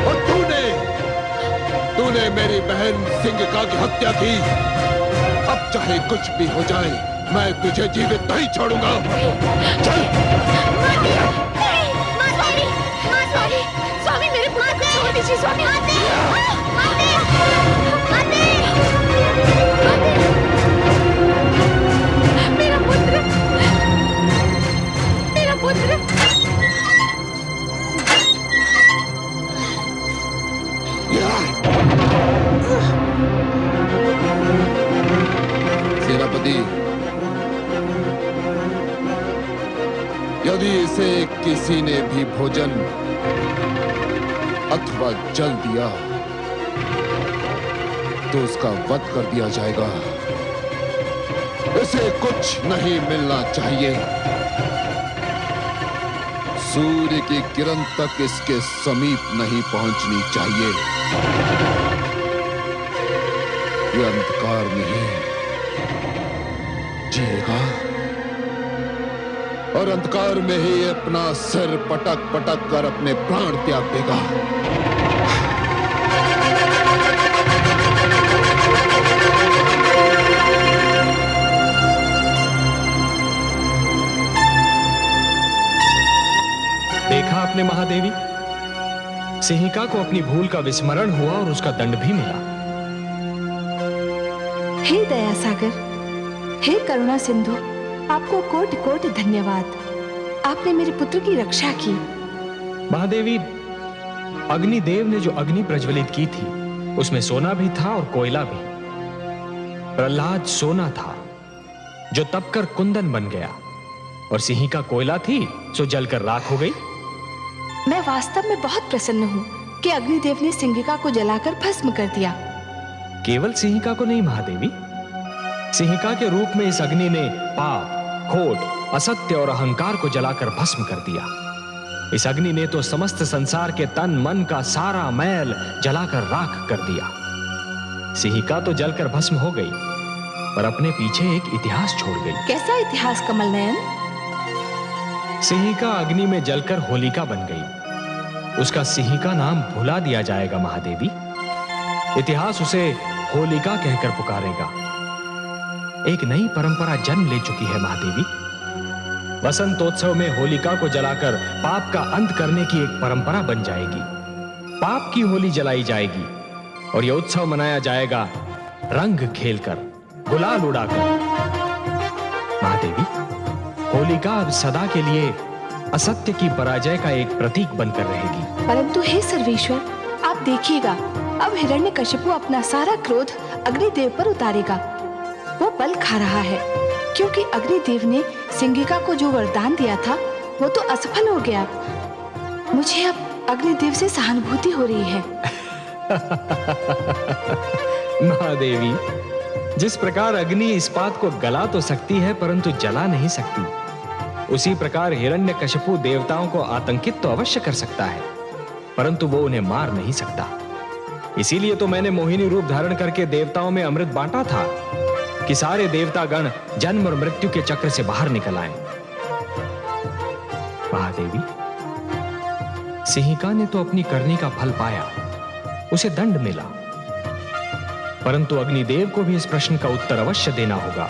और तूने मेरी बहन सिंगिका की हत्या की। अब चाहे कुछ भी हो जाए, मैं तुझे जीवित नहीं छोड़ूंगा। चल। स्वामी मेरे पुत्र को छोड़ दीजिए। स्वामी मेरा पुत्र, मेरा पुत्र। सेनापति, यदि इसे किसी ने भी भोजन अथवा जल दिया तो उसका वध कर दिया जाएगा। इसे कुछ नहीं मिलना चाहिए। सूर्य की किरण तक इसके समीप नहीं पहुंचनी चाहिए। ये अंधकार में ही जिएगा और अंधकार में ही अपना सिर पटक पटक कर अपने प्राण त्याग देगा। देखा आपने महादेवी, सिंहिका को अपनी भूल का विस्मरण हुआ और उसका दंड भी मिला। हे दया सागर, हे करुणा सिंधु, आपको कोटि कोटि धन्यवाद। आपने मेरे पुत्र की रक्षा की। महादेवी, अग्निदेव ने जो अग्नि प्रज्वलित की थी उसमें सोना भी था और कोयला भी। प्रहलाद सोना था जो तपकर कुंदन बन गया, और सिंहिका कोयला थी जो जलकर राख हो गई। मैं वास्तव में बहुत प्रसन्न हूँ कि अग्निदेव ने सिंहिका को जलाकर भस्म कर दिया। केवल सिंहिका को नहीं महादेवी, सिंहिका के रूप में इस अग्नि ने पाप, खोट, असत्य और अहंकार को जलाकर भस्म कर दिया। इस अग्नि ने तो समस्त संसार के तन मन का सारा मैल जलाकर राख कर दिया। सिंहिका तो जलकर भस्म हो गई, पर अपने पीछे एक इतिहास छोड़ गई। कैसा इतिहास कमल नयन? सिंहिका अग्नि में जलकर होलिका बन गई। उसका सिंहिका नाम भुला दिया जाएगा महादेवी। इतिहास उसे होलिका कहकर पुकारेगा। एक नई परंपरा जन्म ले चुकी है महादेवी। वसंतोत्सव में होलिका को जलाकर पाप का अंत करने की एक परंपरा बन जाएगी। पाप की होली जलाई जाएगी और यह उत्सव मनाया जाएगा रंग खेलकर, गुलाल उड़ाकर। महादेवी, होलिका अब सदा के लिए असत्य की पराजय का एक प्रतीक बनकर रहेगी। परंतु हे सर्वेश्वर, आप देखिएगा, अब हिरण्यकशिपु अपना सारा क्रोध अग्निदेव पर उतारेगा। वो बल खा रहा है क्योंकि अग्निदेव ने सिंहिका को जो वरदान दिया था वो तो असफल हो गया। मुझे अब अग्निदेव से सहानुभूति हो रही है। महादेवी, जिस प्रकार अग्नि इस्पात को गला तो सकती है परंतु जला नहीं सकती, उसी प्रकार हिरण्यकशिपु देवताओं को आतंकित तो अवश्य कर सकता है, परंतु वो उन्हें मार नहीं सकता। इसीलिए तो मैंने मोहिनी रूप धारण करके देवताओं में अमृत बांटा था कि सारे देवतागण जन्म और मृत्यु के चक्र से बाहर निकल आए। महादेवी, सिंहिका ने तो अपनी करनी का फल पाया, उसे दंड मिला, परंतु अग्निदेव को भी इस प्रश्न का उत्तर अवश्य देना होगा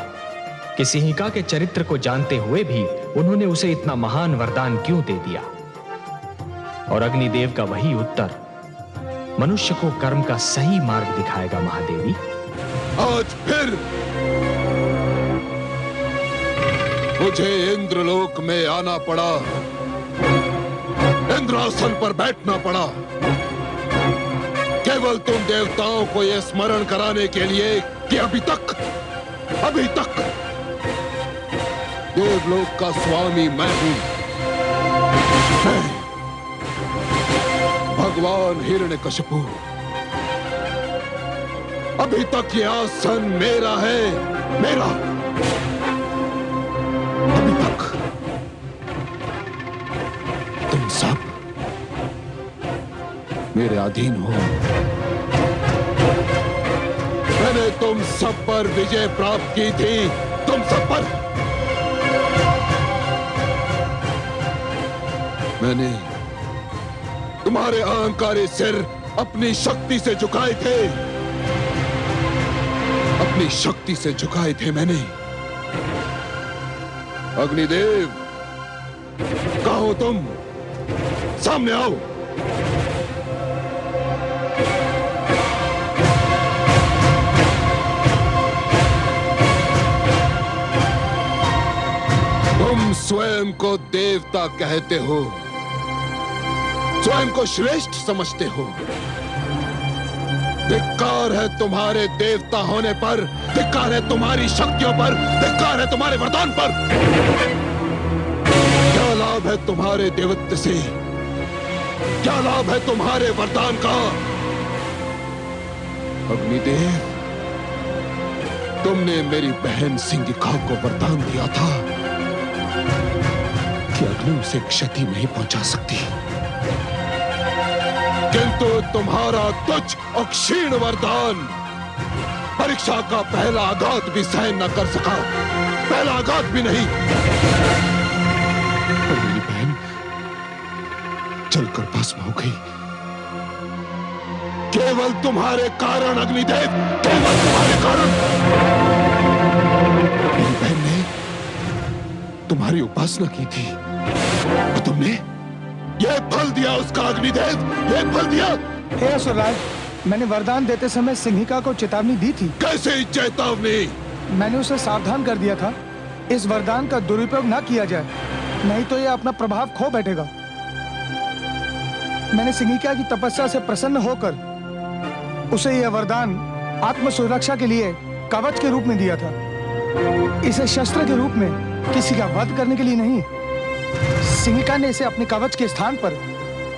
कि सिंहिका के चरित्र को जानते हुए भी उन्होंने उसे इतना महान वरदान क्यों दे दिया। और अग्निदेव का वही उत्तर मनुष्य को कर्म का सही मार्ग दिखाएगा। महादेवी, आज फिर मुझे इंद्रलोक में आना पड़ा, इंद्रासन पर बैठना पड़ा, केवल तुम देवताओं को यह स्मरण कराने के लिए कि अभी तक देवलोक का स्वामी मैं हूं। भगवान हिरण्यकशिपु, अभी तक यह आसन मेरा है, मेरा। अभी तक तुम सब मेरे अधीन हो। मैंने तुम सब पर विजय प्राप्त की थी, तुम सब पर। मैंने तुम्हारे अहंकारी सिर अपनी शक्ति से झुकाए थे, अपनी शक्ति से झुकाए थे मैंने। अग्निदेव, कहाँ हो तुम? सामने आओ। तुम स्वयं को देवता कहते हो, स्वयं को श्रेष्ठ समझते हो। धिक्कार है तुम्हारे देवता होने पर, धिक्कार है तुम्हारी शक्तियों पर, धिक्कार है तुम्हारे वरदान पर। क्या लाभ है तुम्हारे देवत्व से? क्या लाभ है तुम्हारे वरदान का? अग्निदेव, तुमने मेरी बहन सिंहिका को वरदान दिया था कि अग्नि उसे क्षति नहीं पहुंचा सकती, किंतु तुम्हारा तुच्छ और क्षीण वरदान परीक्षा का पहला आघात भी सहन न कर सका, पहला आघात भी नहीं। और मेरी बहन जलकर भस्म हो गई, केवल तुम्हारे कारण अग्निदेव, केवल तुम्हारे कारण। मेरी बहन ने तुम्हारी उपासना की थी और तुमने यह फल दिया उसका। अग्निदेव, यह फल दिया। हे असुरराज, मैंने वरदान देते समय सिंहिका को चेतावनी दी थी। कैसे चेतावनी? मैंने उसे सावधान कर दिया था, इस वरदान का दुरुपयोग न किया जाए, नहीं तो यह अपना प्रभाव खो बैठेगा। मैंने सिंहिका की तपस्या से प्रसन्न होकर उसे यह वरदान आत्म सुरक्षा के लिए कवच के रूप में दिया था। इसे शस्त्र के रूप में किसी का वध करने के लिए नहीं। सिंहिका ने इसे अपने कवच के स्थान पर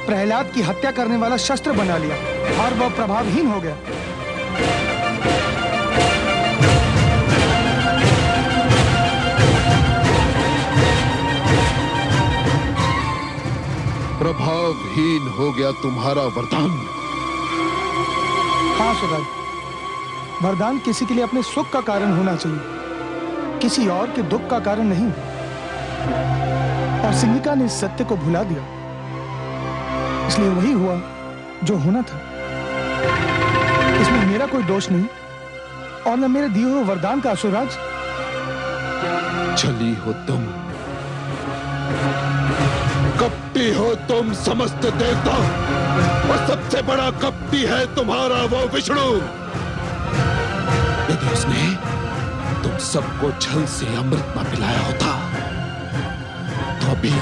प्रहलाद की हत्या करने वाला शस्त्र बना लिया और वह प्रभावहीन हो गया। प्रभावहीन हो गया तुम्हारा वरदान। हाँ सुराज, वरदान किसी के लिए अपने सुख का कारण होना चाहिए, किसी और के दुख का कारण नहीं। और सिंहिका ने इस सत्य को भुला दिया, इसलिए वही हुआ जो होना था। इसमें मेरा कोई दोष नहीं और न मेरे दिए हुए वरदान का। सुराज, छली हो तुम, कपटी हो तुम समस्त देवता, और सबसे बड़ा कपटी है तुम्हारा वो विष्णु। यदि उसने तुम सबको छल से अमृत न पिलाया होता तो अभी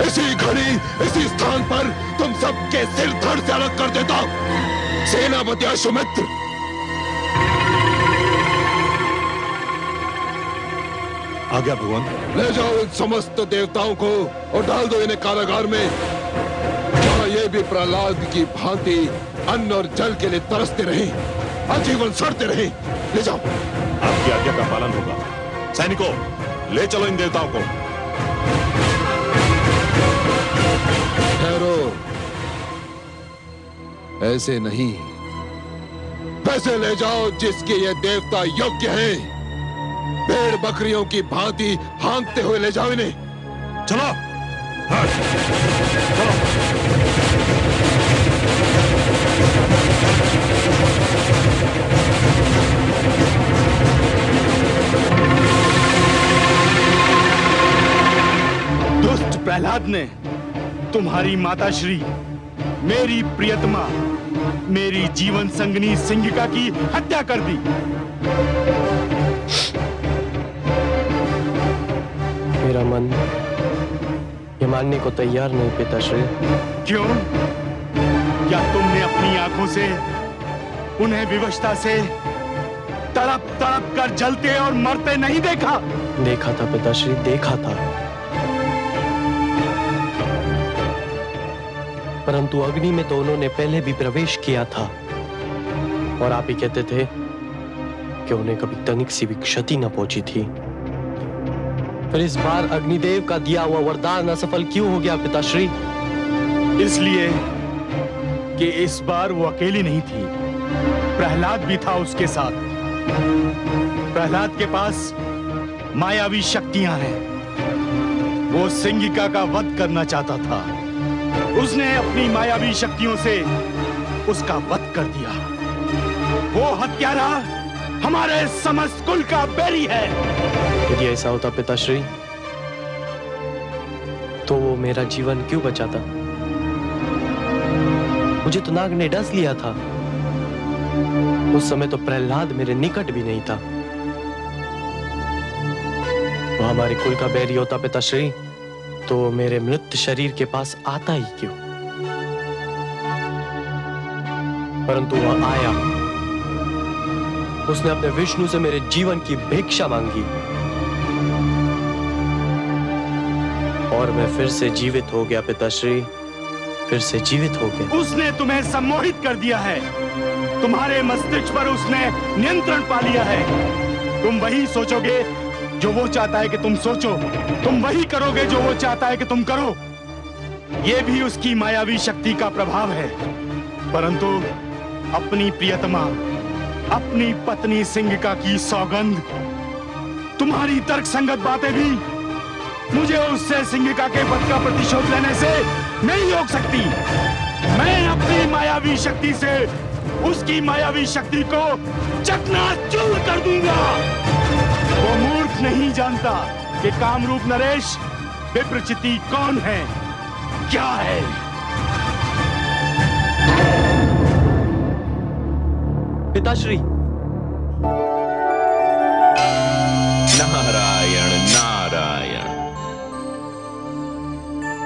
इसी घड़ी इसी स्थान पर तुम सबके सिर धड़ से अलग कर देता। सेनापति अश्वमित्र, आ गया भगवान। ले जाओ इन समस्त देवताओं को और डाल दो इन्हें कारागार में, जहां ये भी प्रहलाद की भांति अन्न और जल के लिए तरसते रहे, आजीवन सड़ते रहे। ले जाओ। आपकी आज्ञा का पालन होगा। सैनिकों, ले चलो इन देवताओं को। ठहरो, ऐसे नहीं, वैसे ले जाओ जिसके ये देवता योग्य हैं। भेड़ बकरियों की भांति हाँकते हुए ले जाओ इन्हें। चलो। हाँ, चलो। दुष्ट प्रहलाद ने तुम्हारी माताश्री, मेरी प्रियतमा, मेरी जीवन संगनी सिंहिका की हत्या कर दी। मेरा मन ये मानने को तैयार नहीं पिताश्री। क्यों? क्या तुमने अपनी आंखों से उन्हें विवशता से तड़प तड़प कर जलते और मरते नहीं देखा? देखा था पिताश्री, देखा था, परंतु अग्नि में तो उन्होंने पहले भी प्रवेश किया था और आप ही कहते थे कि उन्हें कभी तनिक सी भी क्षति न पहुंची थी। फिर इस बार अग्निदेव का दिया हुआ वरदान असफल क्यों हो गया पिताश्री? इसलिए कि इस बार वो अकेली नहीं थी, प्रहलाद भी था उसके साथ। प्रहलाद के पास मायावी शक्तियां हैं। वो सिंहिका का वध करना चाहता था। उसने अपनी मायावी शक्तियों से उसका वध कर दिया। वो हत्यारा हमारे समस्त कुल का बैरी है। यदि ऐसा होता पिताश्री, तो वो मेरा जीवन क्यों बचाता? मुझे तो नाग ने डस लिया था। उस समय तो प्रहलाद मेरे निकट भी नहीं था। वो हमारे कुल का बैरी होता पिताश्री, तो मेरे मृत शरीर के पास आता ही क्यों? परंतु वह आया। उसने अपने विष्णु से मेरे जीवन की भिक्षा मांगी और मैं फिर से जीवित हो गया पिताश्री, फिर से जीवित हो गया। उसने तुम्हें सम्मोहित कर दिया है। तुम्हारे मस्तिष्क पर उसने नियंत्रण पा लिया है। तुम वही सोचोगे जो वो चाहता है कि तुम सोचो, तुम वही करोगे जो वो चाहता है कि तुम करो। ये भी उसकी मायावी शक्ति का प्रभाव है। परंतु अपनी प्रियतमा, अपनी पत्नी सिंहिका की सौगंध, तुम्हारी तर्कसंगत बातें भी मुझे उससे सिंहिका के वध का प्रतिशोध लेने से नहीं रोक सकती। मैं अपनी मायावी शक्ति से उसकी मायावी शक्ति को चकनाचूर कर दूंगा। वो मूर्ख नहीं जानता कि कामरूप नरेश विप्रचिति कौन है, क्या है। पिताश्री, नारायण नारायण।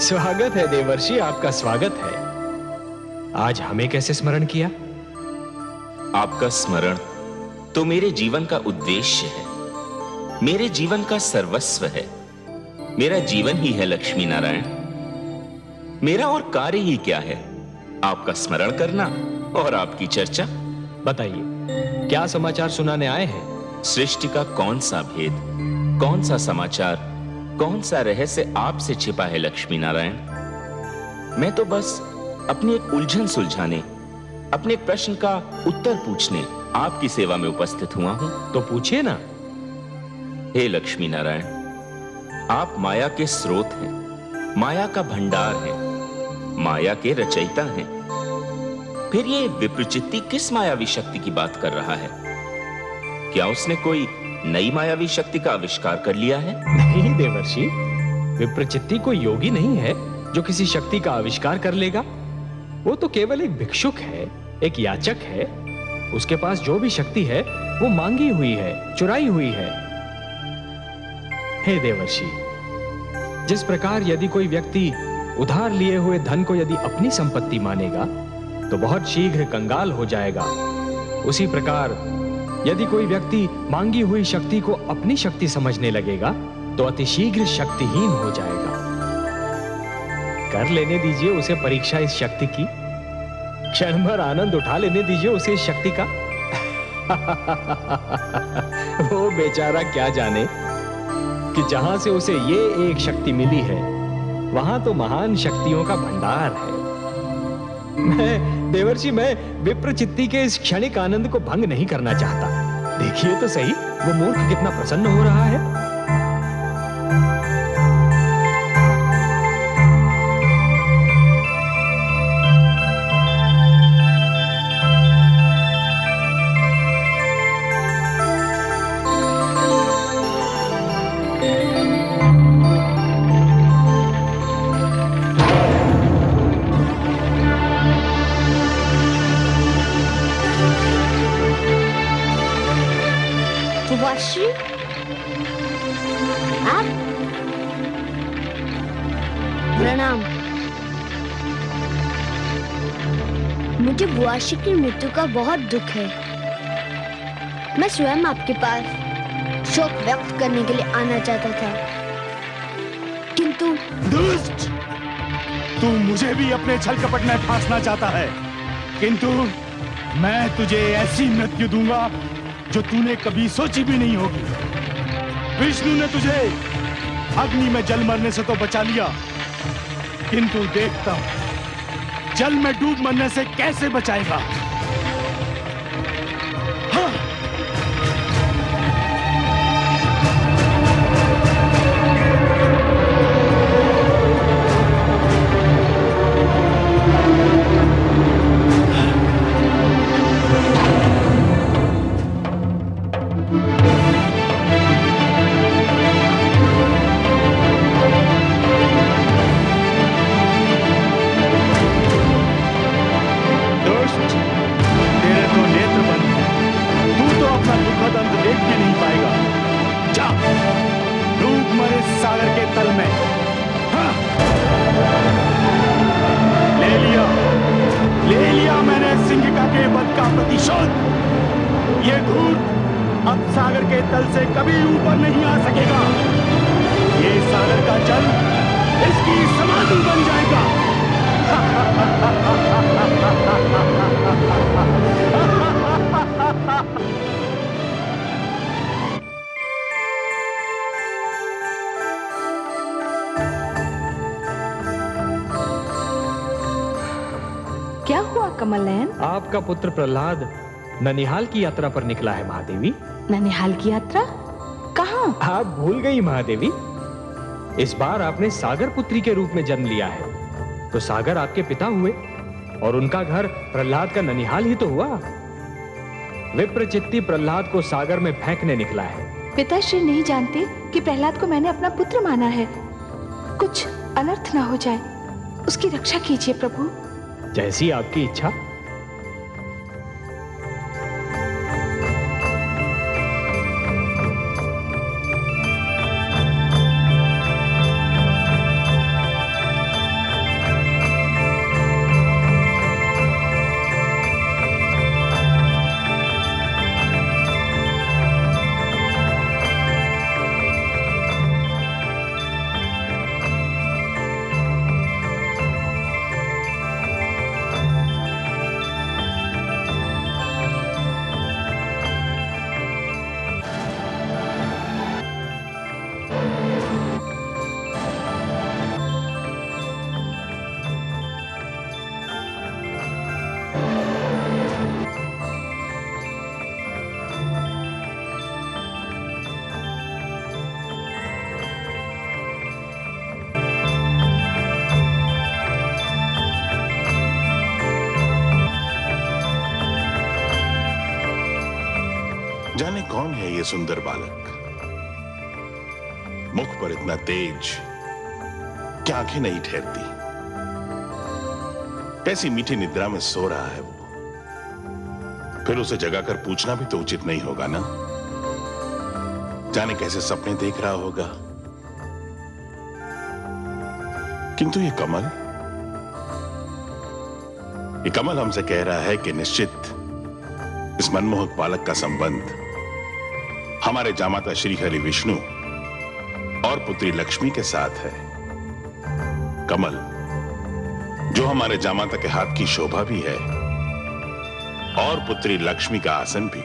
स्वागत है देवर्षि, आपका स्वागत है। आज हमें कैसे स्मरण किया? आपका स्मरण तो मेरे जीवन का उद्देश्य है, मेरे जीवन का सर्वस्व है। मेरा जीवन ही है लक्ष्मी नारायण। मेरा और कार्य ही क्या है? आपका स्मरण करना और आपकी चर्चा। बताइए, क्या समाचार सुनाने आए हैं? सृष्टि का कौन सा भेद, कौन सा समाचार, कौन सा रहस्य आपसे छिपा है लक्ष्मी नारायण? मैं तो बस अपनी एक उलझन सुलझाने, अपने प्रश्न का उत्तर पूछने आपकी सेवा में उपस्थित हुआ हूं। तो पूछिए ना। हे लक्ष्मी नारायण, आप माया के स्रोत हैं, माया का भंडार है, माया के रचयिता हैं। फिर ये विप्रचित्ती किस मायावी शक्ति की बात कर रहा है? क्या उसने कोई नई मायावी शक्ति का आविष्कार कर लिया है? नहीं देवर्षि, विप्रचित्ती कोई योगी नहीं है जो किसी शक्ति का आविष्कार कर लेगा। वो तो केवल एक भिक्षुक है, एक याचक है। उसके पास जो भी शक्ति है वो मांगी हुई है, चुराई हुई है। हे देवर्षि, जिस प्रकार यदि कोई व्यक्ति उधार लिए हुए धन को यदि अपनी संपत्ति मानेगा तो बहुत शीघ्र कंगाल हो जाएगा, उसी प्रकार यदि कोई व्यक्ति मांगी हुई शक्ति को अपनी शक्ति समझने लगेगा तो अतिशीघ्र शक्तिहीन हो जाएगा। कर लेने दीजिए उसे परीक्षा इस शक्ति की, क्षण भर आनंद उठा लेने दीजिए उसे इस शक्ति का। वो बेचारा क्या जाने कि जहां से उसे ये एक शक्ति मिली है वहां तो महान शक्तियों का भंडार है। देवर्षि, मैं विप्रचित्ती के इस क्षणिक आनंद को भंग नहीं करना चाहता। देखिए तो सही, वो मूर्ख कितना प्रसन्न हो रहा है। बुआश्री, आप? प्रणाम। मुझे बुआश्री की मृत्यु का बहुत दुख है। मैं स्वयं आपके पास शोक व्यक्त करने के लिए आना चाहता था, किंतु दुष्ट, तू मुझे भी अपने छल कपट में फांसना चाहता है, किंतु मैं तुझे ऐसी मृत्यु दूंगा जो तूने कभी सोची भी नहीं होगी। विष्णु ने तुझे अग्नि में जल मरने से तो बचा लिया, किंतु देखता जल में डूब मरने से कैसे बचाएगा। हाँ। क्या हुआ कमल नयन? आपका पुत्र प्रहलाद ननिहाल की यात्रा पर निकला है महादेवी। ननिहाल की यात्रा? कहाँ? आप भूल गई महादेवी, इस बार आपने सागर पुत्री के रूप में जन्म लिया है, तो सागर आपके पिता हुए और उनका घर प्रहलाद का ननिहाल ही तो हुआ। विप्रचित्ती प्रहलाद को सागर में फेंकने निकला है। पिताश्री नहीं जानते कि प्रहलाद को मैंने अपना पुत्र माना है। कुछ अनर्थ ना हो जाए, उसकी रक्षा कीजिए प्रभु। जैसी आपकी इच्छा। जाने कौन है ये सुंदर बालक, मुख पर इतना तेज कि आंखें नहीं ठहरती। कैसी मीठी निद्रा में सो रहा है वो। फिर उसे जगाकर पूछना भी तो उचित नहीं होगा ना। जाने कैसे सपने देख रहा होगा। किंतु ये कमल हमसे कह रहा है कि निश्चित इस मनमोहक बालक का संबंध हमारे जामाता श्री हरि विष्णु और पुत्री लक्ष्मी के साथ है। कमल जो हमारे जामाता के हाथ की शोभा भी है और पुत्री लक्ष्मी का आसन भी।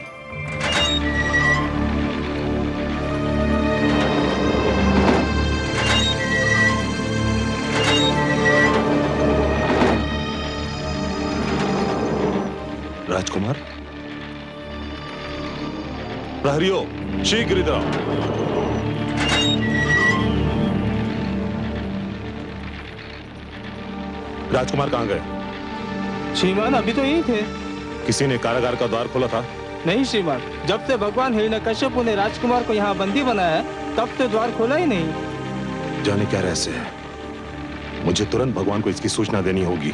राजकुमार, प्रहरियो शीघ्र इधर आओ। राजकुमार कहां गए? श्रीमान अभी तो यही थे। किसी ने कारागार का द्वार खोला था? नहीं श्रीमान, जब से भगवान हिरण्यकश्यप ने राजकुमार को यहाँ बंदी बनाया है तब से द्वार खोला ही नहीं। जाने क्या रहस्य है। मुझे तुरंत भगवान को इसकी सूचना देनी होगी।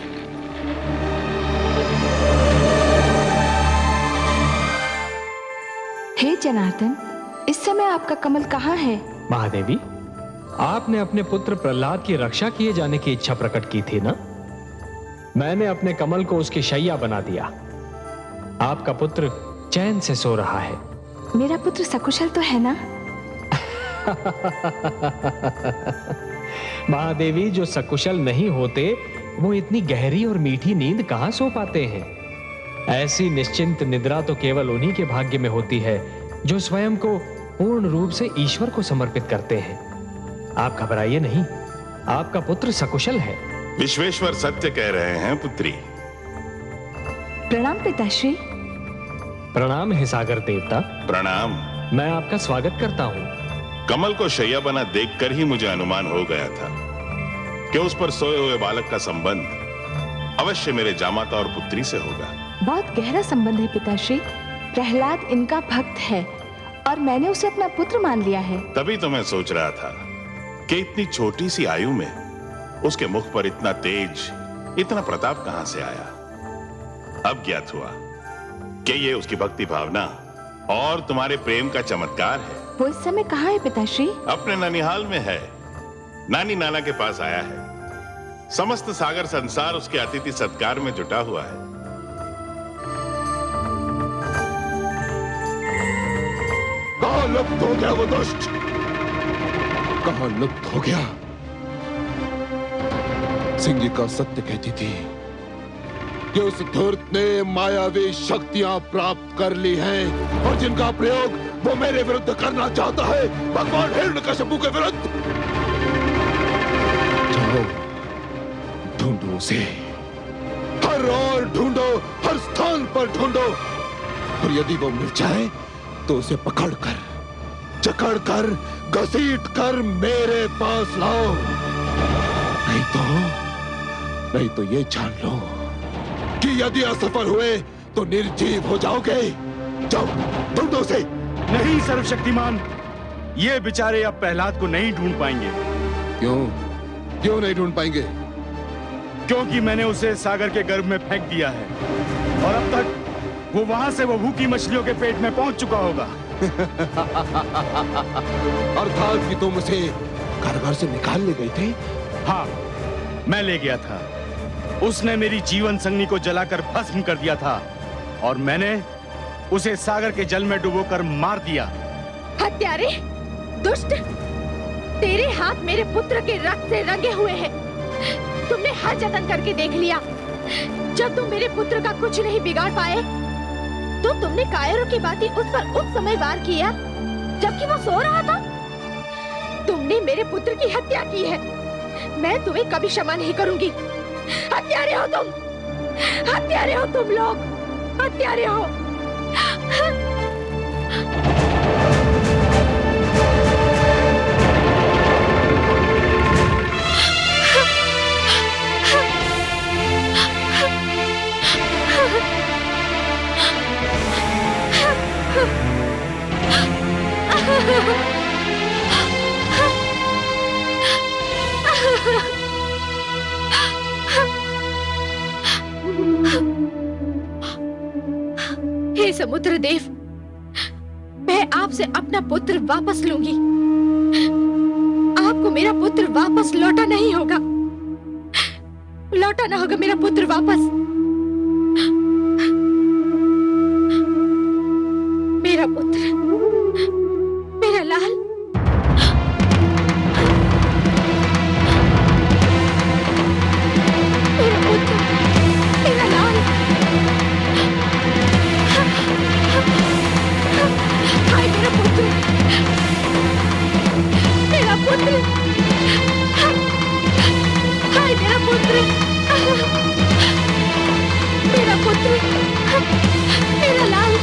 हे जनार्दन, इस समय आपका कमल कहाँ है? महादेवी, आपने अपने पुत्र प्रहलाद की रक्षा किए जाने की इच्छा प्रकट की थी ना? मैंने अपने कमल को उसकी शैया बना दिया। आपका पुत्र चैन से सो रहा है। मेरा पुत्र सकुशल तो है ना? महादेवी, जो सकुशल नहीं होते वो इतनी गहरी और मीठी नींद कहां सो पाते हैं? ऐसी निश्चिंत निद्रा तो केवल उन्हीं के भाग्य में होती है जो स्वयं को पूर्ण रूप से ईश्वर को समर्पित करते हैं। आप घबराइए नहीं, आपका पुत्र सकुशल है। विश्वेश्वर सत्य कह रहे हैं पुत्री। प्रणाम पिताश्री। प्रणाम हे सागर देवता। प्रणाम। मैं आपका स्वागत करता हूँ। कमल को शैया बना देखकर ही मुझे अनुमान हो गया था कि उस पर सोए हुए बालक का संबंध अवश्य मेरे जामाता और पुत्री से होगा। बहुत गहरा संबंध है पिताश्री। प्रहलाद इनका भक्त है और मैंने उसे अपना पुत्र मान लिया है। तभी तो मैं सोच रहा था कि इतनी छोटी सी आयु में उसके मुख पर इतना तेज, इतना प्रताप कहां से आया। अब ज्ञात हुआ कि ये उसकी भक्ति भावना और तुम्हारे प्रेम का चमत्कार है। वो इस समय कहाँ है पिताश्री? अपने ननिहाल में है। नानी नाना के पास आया है। समस्त सागर संसार उसके अतिथि सत्कार में जुटा हुआ है। कहां लुप्त हो गया वो दुष्ट? कहां लुप्त हो गया? सिंगिका सत्य कहती थी कि उस धूर्त ने मायावी शक्तियां प्राप्त कर ली हैं और जिनका प्रयोग वो मेरे विरुद्ध करना चाहता है, भगवान हिरण्यकश्यप के विरुद्ध। जाओ, ढूंढो उसे, हर ओर ढूंढो, हर स्थान पर ढूंढो, और यदि वो मिल जाए तो उसे पकड़कर, जकड़कर, घसीटकर मेरे पास लाओ। नहीं तो ये जान लो कि यदि असफल हुए तो निर्जीव हो जाओगे। जाओ, ढूंढो उसे। नहीं सर्वशक्तिमान, ये बेचारे अब प्रहलाद को नहीं ढूंढ पाएंगे। क्यों नहीं ढूंढ पाएंगे? क्योंकि मैंने उसे सागर के गर्भ में फेंक दिया है और अब तक वो वहां से वो भूखी मछलियों के पेट में पहुंच चुका होगा। अर्थात कि तुम उसे कारागार से निकाल ले गए थे? हाँ, मैं ले गया था। उसने मेरी जीवन संगनी को जलाकर भस्म कर दिया था और मैंने उसे सागर के जल में डुबोकर मार दिया। हत्यारे, दुष्ट, तेरे हाथ मेरे पुत्र के रक्त से रंगे हुए हैं। तुमने हर जतन करके देख लिया। जब तुम मेरे पुत्र का कुछ नहीं बिगाड़ पाए तो तुमने कायरों की भांति उस पर उस समय वार किया जबकि वो सो रहा था। तुमने मेरे पुत्र की हत्या की है। मैं तुम्हें कभी क्षमा नहीं करूंगी। हत्यारे हो तुम, हत्यारे हो तुम लोग, हत्यारे हो। हे समुद्र देव, मैं आपसे अपना पुत्र वापस लूंगी। आपको मेरा पुत्र वापस लौटाना ही होगा, लौटाना होगा मेरा पुत्र वापस। मेरा पुत्र, मेरा लाल, मेरा पुत्र, मेरा लाल। हाय मेरा पुत्र, मेरा पुत्र, हाय मेरा पुत्र, मेरा पुत्र, मेरा लाल,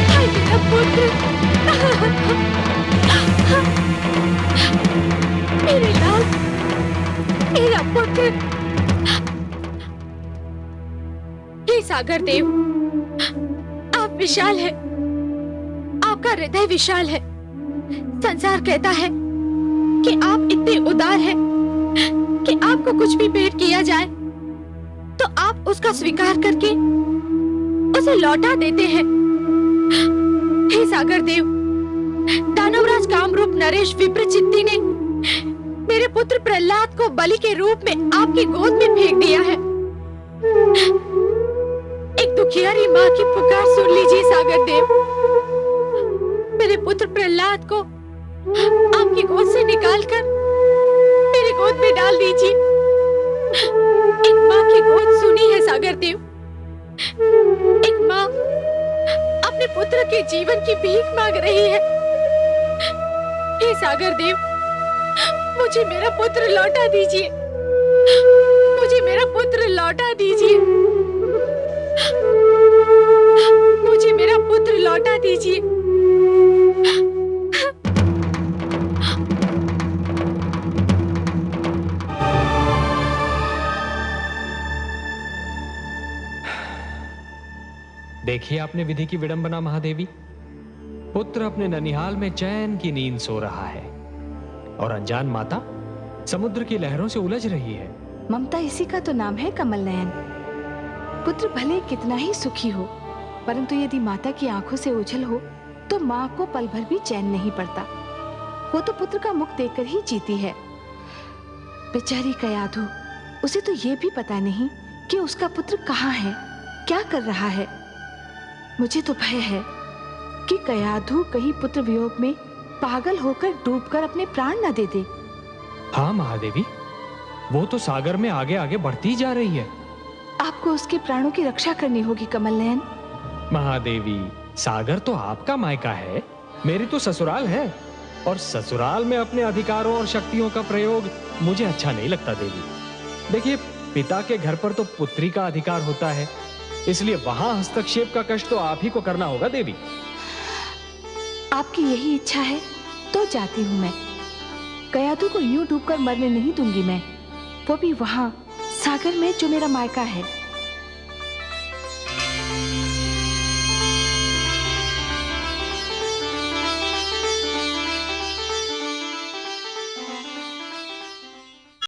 हाय मेरा पुत्र, मेरे लाल, मेरा पुत्र। हे सागर देव, आप विशाल है, आपका हृदय विशाल है। संसार कहता है कि आप इतने उदार हैं कि आपको कुछ भी भेंट किया जाए तो आप उसका स्वीकार करके उसे लौटा देते हैं। हे सागर देव, दानवराज कामरूप नरेश विप्रचित्ती ने मेरे पुत्र प्रहलाद को बलि के रूप में आपकी गोद में फेंक दिया है। एक दुखियारी माँ की पुकार सुन लीजिए सागर देव। मेरे पुत्र प्रहलाद को आपकी गोद से निकालकर मेरी गोद में डाल दीजिए। एक माँ की गोद सुनी है सागर देव। एक माँ अपने पुत्र के जीवन की भीख मांग रही है। हे सागर देव, मुझे मेरा पुत्र लौटा दीजिए, मुझे मेरा पुत्र लौटा दीजिए, मुझे मेरा पुत्र लौटा दीजिए। देखिए आपने विधि की विडंबना महादेवी। पुत्र अपने ननिहाल में चैन की नींद सो रहा है और अनजान माता समुद्र की लहरों से उलझ रही है। ममता इसी का तो नाम है कमल नयन। पुत्र भले कितना ही सुखी हो, परंतु यदि माता की आंखों से ओझल हो तो माँ को पल भर भी चैन नहीं पड़ता। वो तो पुत्र का मुख देखकर ही जीती है। बेचारी कयाधु, उसे तो ये भी पता नहीं कि उसका पुत्र कहाँ है, क्या कर रहा है। मुझे तो भय है कि कयाधु कहीं पुत्र वियोग में पागल होकर डूबकर अपने प्राण न दे दे। हाँ महादेवी, वो तो सागर में आगे आगे बढ़ती जा रही है। आपको उसके प्राणों की रक्षा करनी होगी कमल नयन। महादेवी, सागर तो आपका मायका है, मेरी तो ससुराल है, और ससुराल में अपने अधिकारों और शक्तियों का प्रयोग मुझे अच्छा नहीं लगता देवी। देखिए, पिता के घर पर तो पुत्री का अधिकार होता है, इसलिए वहां हस्तक्षेप का कष्ट तो आप ही को करना होगा देवी। आपकी यही इच्छा है तो जाती हूँ मैं। कयाधु को यूं डूबकर मरने नहीं दूंगी मैं, वो भी वहां सागर में जो मेरा मायका है।